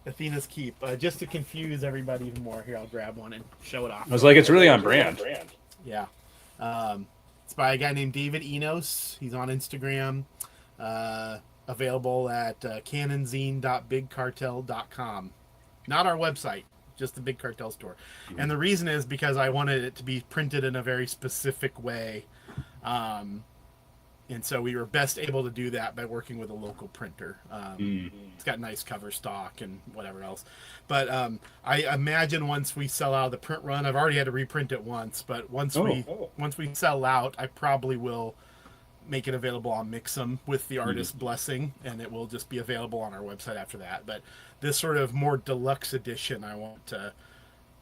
Athena's Keep. Just to confuse everybody even more. Here, I'll grab one and show it off. I was like, it's really on brand. Yeah. It's by a guy named David Enos. He's on Instagram. Available at canonzine.bigcartel.com. Not our website, just the Big Cartel store. Mm-hmm. And the reason is because I wanted it to be printed in a very specific way. And so we were best able to do that by working with a local printer. It's got nice cover stock and whatever else. But I imagine once we sell out of the print run, I've already had to reprint it once, but once we sell out, I probably will make it available on Mixam with the artist's blessing, and it will just be available on our website after that. But this sort of more deluxe edition, I want to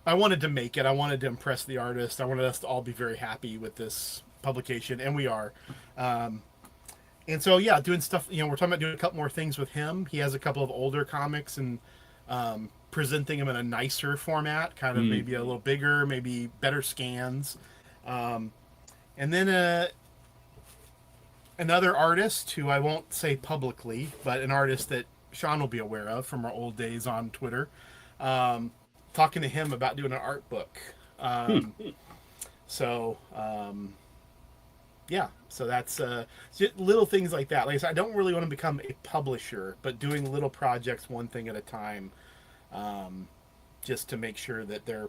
I wanted to make it. I wanted to impress the artist. I wanted us to all be very happy with this publication, and we are. Um, and so yeah, doing stuff. You know, we're talking about doing a couple more things with him. He has a couple of older comics and presenting them in a nicer format, kind of maybe a little bigger, maybe better scans. And then another artist who I won't say publicly, but an artist that Sean will be aware of from our old days on Twitter. Talking to him about doing an art book. So yeah, so that's just little things like that. Like I said, I don't really want to become a publisher, but doing little projects one thing at a time, just to make sure that they're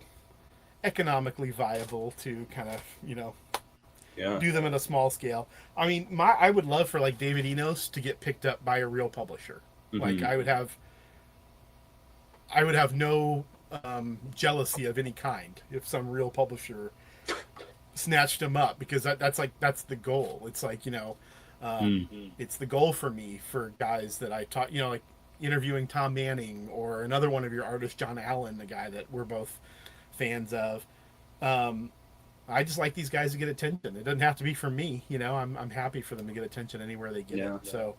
economically viable to kind of, you know, do them at a small scale. I mean, I would love for like David Enos to get picked up by a real publisher. Like I would have no jealousy of any kind if some real publisher snatched him up, because that's the goal. It's like, you know, it's the goal for me for guys that I taught, you know, like interviewing Tom Manning or another one of your artists, John Allen, the guy that we're both fans of. I just like these guys to get attention. It doesn't have to be from me, you know. I'm happy for them to get attention anywhere they get it. So,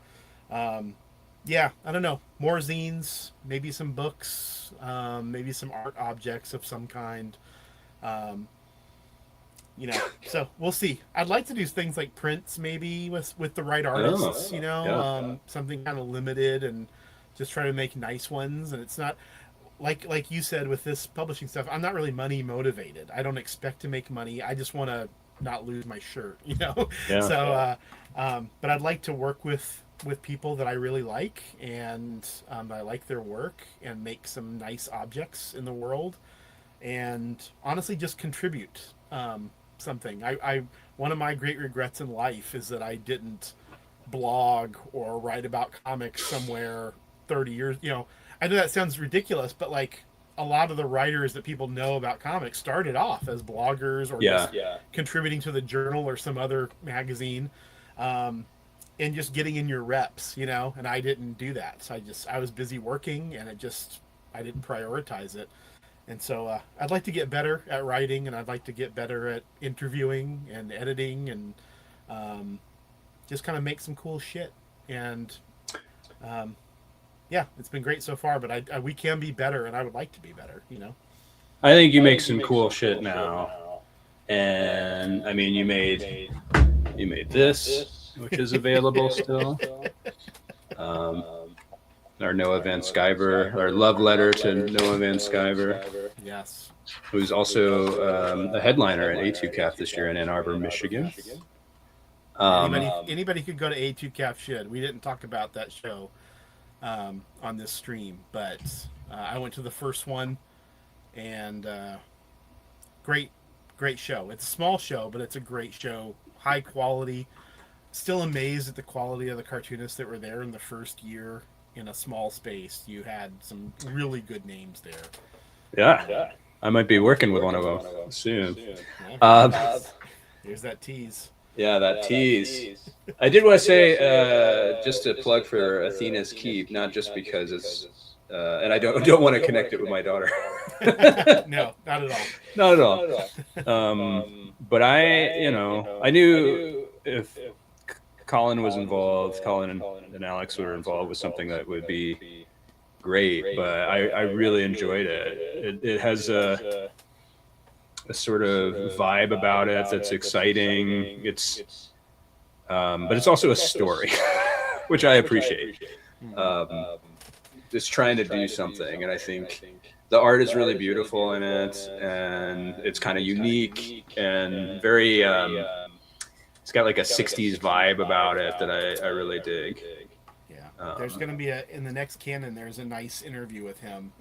yeah, I don't know. More zines, maybe some books, maybe some art objects of some kind. You know, so we'll see. I'd like to do things like prints, maybe with the right artists. You know, something kind of limited, and just try to make nice ones. And it's not like you said with this publishing stuff. I'm not really money motivated. I don't expect to make money. I just want to not lose my shirt. You know. So, but I'd like to work with people that I really like, and I like their work, and make some nice objects in the world, and honestly just contribute something. I one of my great regrets in life is that I didn't blog or write about comics somewhere 30 years. You know, I know that sounds ridiculous, but like a lot of the writers that people know about comics started off as bloggers or just contributing to the Journal or some other magazine. And just getting in your reps, you know, and I didn't do that. So I was busy working, and I didn't prioritize it. And so I'd like to get better at writing, and I'd like to get better at interviewing and editing, and just kind of make some cool shit. And yeah, it's been great so far, but we can be better, and I would like to be better, you know. I think you make some cool shit now. And I mean, you made this, which is available still. Our Noah Van Sciver, our love letter to Noah Van Sciver. Yes. Who's also a headliner at A2CAF this year in Ann Arbor, Michigan. Anybody could go to A2CAF should. We didn't talk about that show on this stream, but I went to the first one, and great show. It's a small show, but it's a great show. High quality. Still amazed at the quality of the cartoonists that were there in the first year in a small space. You had some really good names there. Yeah. I might be working with one of them soon. Here's that tease. Yeah, that tease. I did want to say, just a plug for Athena's Keep, not just because it's, and I don't want to connect it with my daughter. No, not at all. Not at all. But I knew if Colin was involved, Colin and Alex were involved with something that would be great, but I really enjoyed it. It has a sort of vibe about it that's exciting. It's but it's also a story, which I appreciate. Just trying to do something, and I think the art is really beautiful in it, and it's kind of unique and very it's got like a 60s vibe about it that I really dig. Yeah. There's going to be in the next Canon, there's a nice interview with him,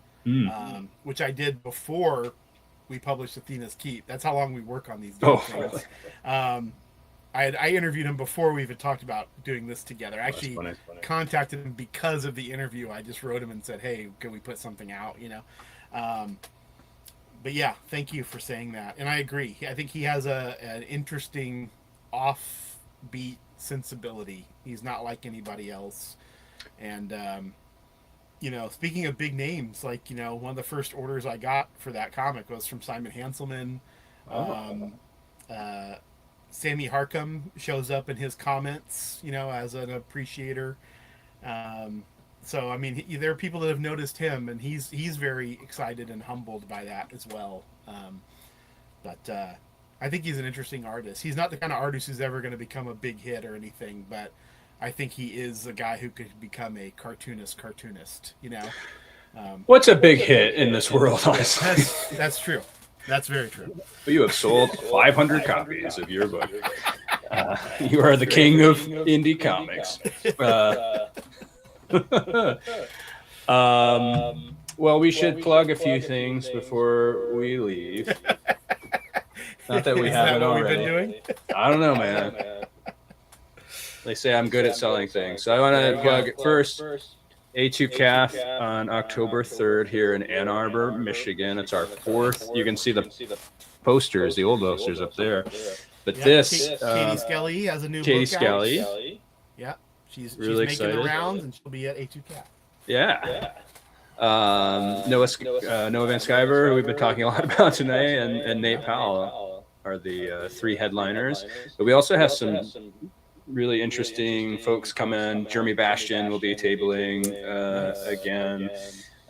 which I did before we published Athena's Keep. That's how long we work on these things. I interviewed him before we even talked about doing this together. I actually contacted him because of the interview. I just wrote him and said, hey, can we put something out, you know? But yeah, thank you for saying that. And I agree. I think he has an interesting offbeat sensibility. He's not like anybody else. And speaking of big names, like, one of the first orders I got for that comic was from Simon Hanselman. Um, uh, Sammy Harcum shows up in his comments, as an appreciator. Um, so I mean, there are people that have noticed him, and he's very excited and humbled by that as well. But I think he's an interesting artist. He's not the kind of artist who's ever going to become a big hit or anything, but I think he is a guy who could become a cartoonist. What's a big hit in this world, honestly? That's true. That's very true. You have sold 500 copies of your book. You are the king of indie comics. Well, we should plug a few things before we leave. Not that we haven't already. We've been doing? I don't know, man. They say I'm good at selling things. So I want to plug first A2 Calf on October 3rd here in Ann Arbor, Michigan. It's our 4th. You can see the posters, the old posters up there. But this... Katie Skelly has a new Katie book Skelly. out. Yeah. She's Really making excited. the rounds, and she'll be at A2 Calf. Yeah. Noah Van Sciver, who we've been talking a lot about tonight, and Nate Powell are the 3 headliners. But we also have some really interesting folks come in. Jeremy Bastian will be tabling again,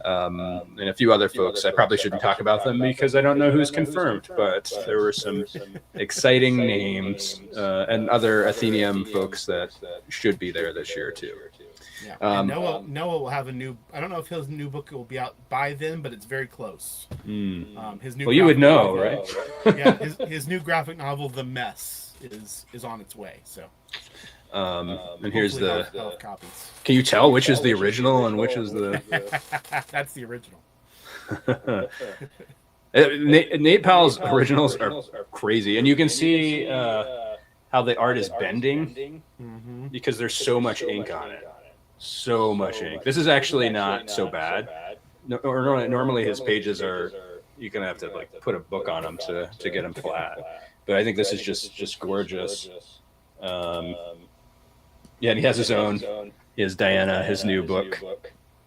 and a few other folks. I probably shouldn't talk about them because I don't know who's confirmed, but there were some exciting names and other Athenaeum folks that should be there this year too. Yeah. And Noah will have a new. I don't know if his new book will be out by then, but it's very close. His new. Well, you would know, novel, right? Yeah, his new graphic novel, The Mess, is on its way. So. And here's the. I'll have copies. Can you tell which is the original and which is the? That's the original. Nate Powell's originals are crazy, and you can see how the art is bending because there's so much ink on it. So much ink. This is actually not so bad. Normally his pages are, you're gonna have to like put a book on them to get them flat. But I think this is just gorgeous. Yeah, and he has his own. He has Diana, his new book.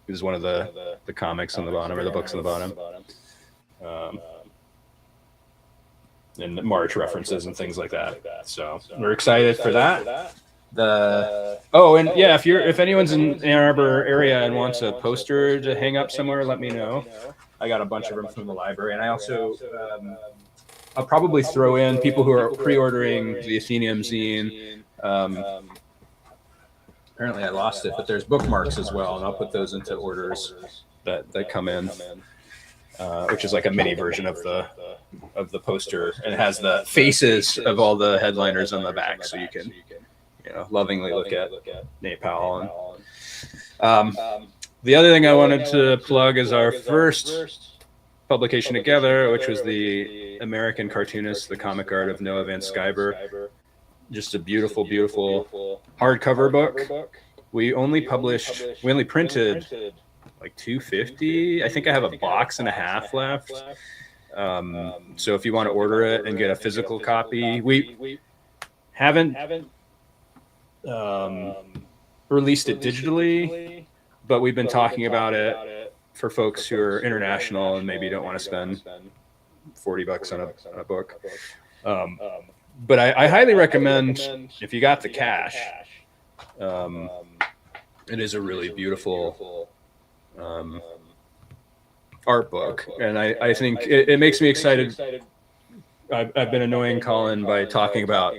Is one of the comics on the bottom, or the books on the bottom. And March references and things like that. So we're excited for that. If anyone's in Ann Arbor area and wants a poster to hang up somewhere, let me know. I got a bunch of them from the library, and I also I'll probably throw in people who are pre-ordering the Athenaeum zine. Apparently I lost it, but there's bookmarks as well, and I'll put those into orders that come in, which is like a mini version of the poster, and it has the faces of all the headliners on the back, so you can lovingly look at Nate Powell. And the other thing I wanted to plug is our first publication together, which was the American Cartoonist, the comic art of Noah Van Sciver. Just a beautiful, beautiful hardcover book. We only printed like 250. I think I have a box and a half left. So if you want to order it and get a physical copy, we haven't released it digitally, but we've been talking about it for folks who are international and maybe don't want to spend $40 on a book. But I highly recommend, if you got the cash, it is a really beautiful art book, and I think it makes me excited. I've been annoying Colin by talking about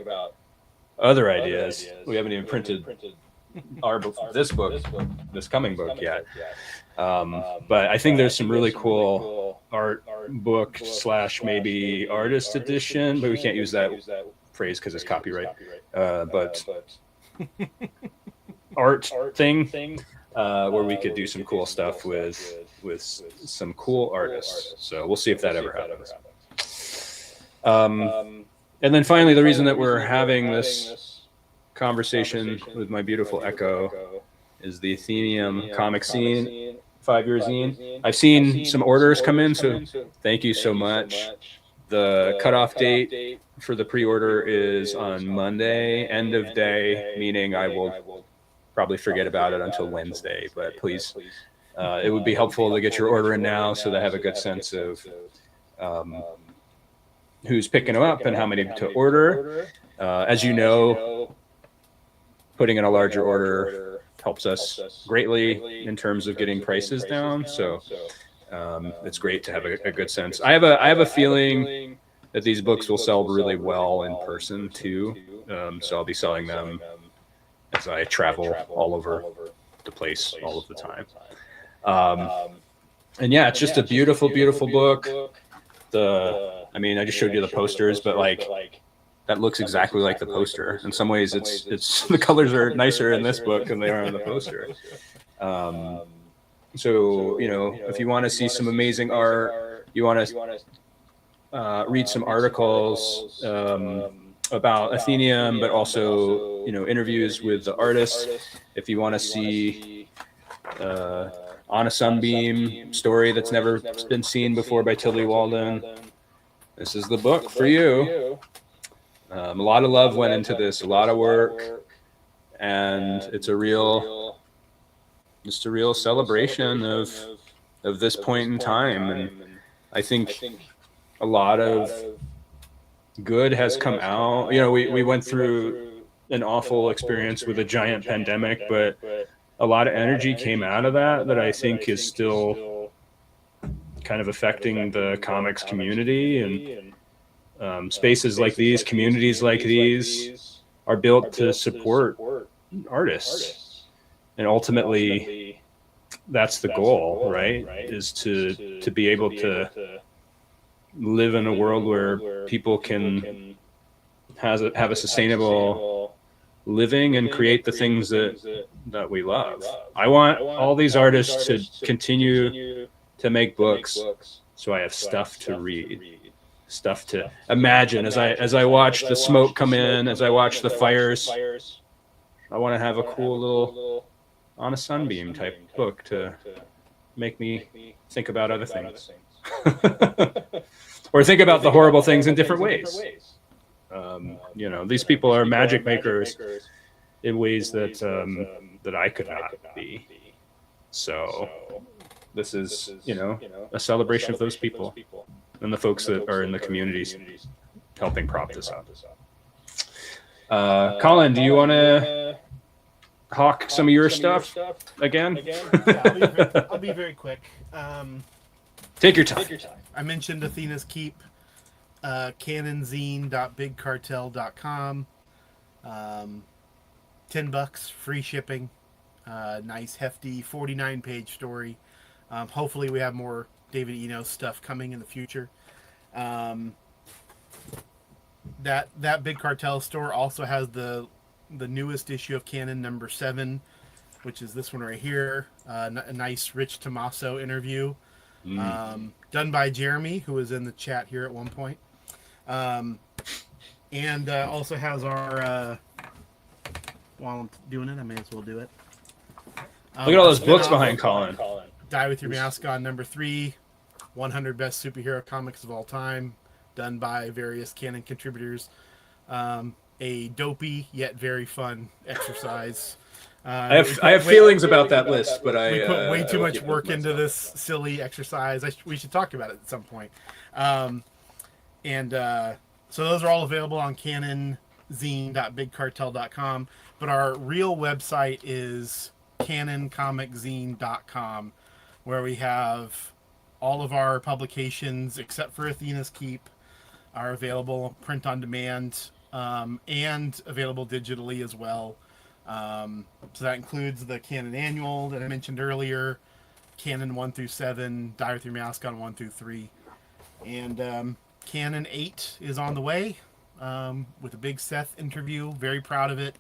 other ideas. We haven't even printed this coming book yet. But I think there's some really cool art book / maybe artist edition, but we can't use that phrase because it's copyright. But art thing where we could do some cool stuff with some cool artists. So we'll see if that ever happens. And then finally, the reason that we're having this conversation with my beautiful Echo is the Athenaeum comic scene 5-year zine. I've seen some orders come in, so thank you so much. The cutoff date for the pre-order is on Monday, end of day, meaning I will probably forget about it until Wednesday, but please It would be helpful to get your order in now so they have a good sense of who's picking them up and how many to order. As you know, putting in a larger order helps us greatly in terms of getting prices down. So it's great to have a good sense. I have a feeling that these books will sell really well in person too. So I'll be selling them as I travel all over the place all of the time. And yeah, it's just a beautiful, beautiful book. I mean, I just showed you the posters, but like that looks exactly like the poster. In some ways, it's the colors are nicer in this book than they are on the poster. So if you want to see some amazing art, you want to read some articles about Athenaeum, but also interviews with the artists. If you want to see On a Sunbeam story that's never been seen before by Tilly Walden, this is the book for you. A lot of love went into this, a lot of work, and it's just a real celebration of this point in time. And I think a lot of good has come out. We went through an awful experience with a giant pandemic, but a lot of energy came out of that I think is still kind of affecting the comics community. And spaces like these, communities like these, are built to support artists. And ultimately, that's the goal, right? Is to be able to live in a world where people can have a sustainable living and create the things that we love. I want all these artists to continue to make books, so I have stuff to read, stuff to imagine as I watch the smoke come in, as I watch the fires. I want to have a cool little On a Sunbeam type book to make me think about other things. Or think about the horrible things in different ways. These people are magic makers in ways that I could not be. So this is, a celebration of those people and the folks that are in the communities helping prop this up. Colin, do you want to hawk some of your stuff again? Yeah, I'll be very quick. Take your time. I mentioned Athena's Keep, canonzine.bigcartel.com. $10, free shipping. Nice, hefty 49-page story. Hopefully we have more David Enos stuff coming in the future. That Big Cartel store also has the newest issue of Canon number 7, which is this one right here. A nice Rich Tommaso interview. Done by Jeremy, who was in the chat here at one point. And also has our while I'm doing it, I may as well do it. Look at all those books behind Colin. Die With Your Mask On number 3, 100 Best Superhero Comics of All Time, done by various Canon contributors. A dopey yet very fun exercise. I have feelings about that list, but we put way too much work into this silly exercise. We should talk about it at some point. So those are all available on canonzine.bigcartel.com. But our real website is canoncomiczine.com, where we have all of our publications, except for Athena's Keep, are available print on demand and available digitally as well. So that includes the Canon Annual that I mentioned earlier, Canon 1 through 7, Die With Your Mask On 1 through 3. And Canon 8 is on the way with a big Seth interview. Very proud of it.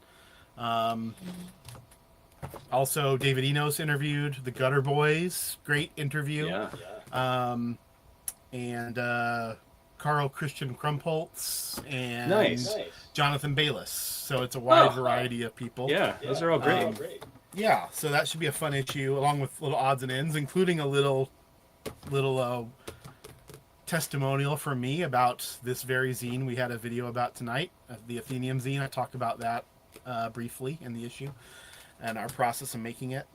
Also, David Enos interviewed the Gutter Boys. Great interview. And Carl Christian Krumpholtz and Jonathan Bayless. So it's a wide variety of people. Yeah, those are all great. Yeah, so that should be a fun issue, along with little odds and ends, including a little testimonial from me about this very zine we had a video about tonight, the Athenaeum zine. I talked about that briefly in the issue and our process of making it.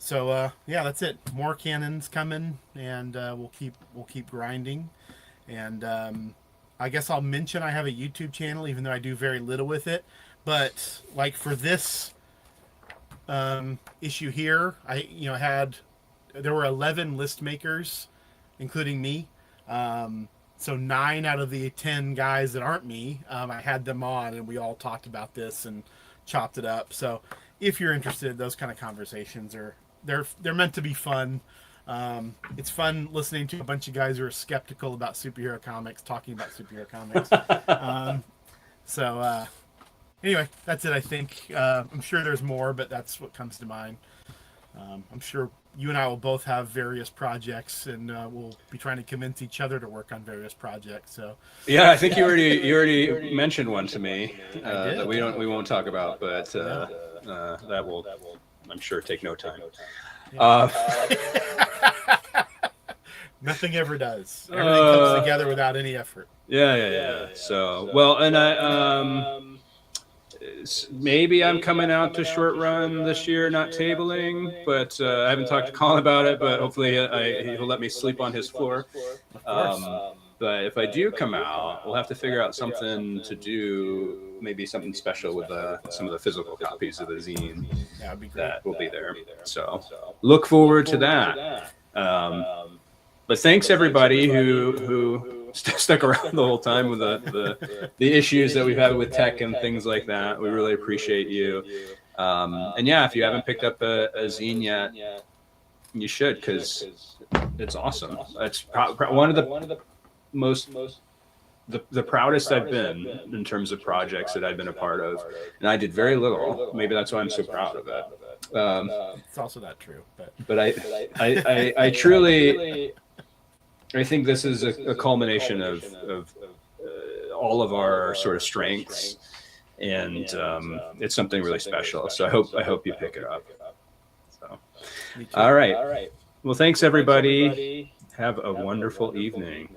So yeah, that's it. More Canons coming, and we'll keep grinding. And I guess I'll mention I have a YouTube channel, even though I do very little with it. But like for this issue here, there were 11 list makers, including me. So 9 out of the 10 guys that aren't me, I had them on, and we all talked about this and chopped it up. So if you're interested, those kind of conversations they're meant to be fun. It's fun listening to a bunch of guys who are skeptical about superhero comics talking about superhero comics. Anyway, that's it. I think I'm sure there's more, but that's what comes to mind. I'm sure you and I will both have various projects, and we'll be trying to convince each other to work on various projects. So yeah, I think you already mentioned one to me that we won't talk about, but that will, I'm sure, take no time. Nothing ever does. Everything comes together without any effort. Yeah. So well, and maybe I'm coming out to short run this year, not tabling, but I haven't talked to Colin about it, but hopefully he'll let me sleep on his floor. But if I do come out, we'll have to figure out something to do, maybe something special with some of the physical copies of the zine that will be there. So look forward to that. But thanks everybody who stuck around the whole time with the issues that we've had with tech and things like that. We really appreciate you. And yeah, if you haven't picked up a zine yet, you should, because it's awesome. It's one of the the proudest I've been in terms of projects that I've been a part of, and I did very little. Maybe that's why I'm so proud of it. It's also not true, but I truly, I think this is a culmination of all of our sort of strengths, and it's something really special. So I hope you pick it up. So, all right. Well, thanks everybody. Have a wonderful evening.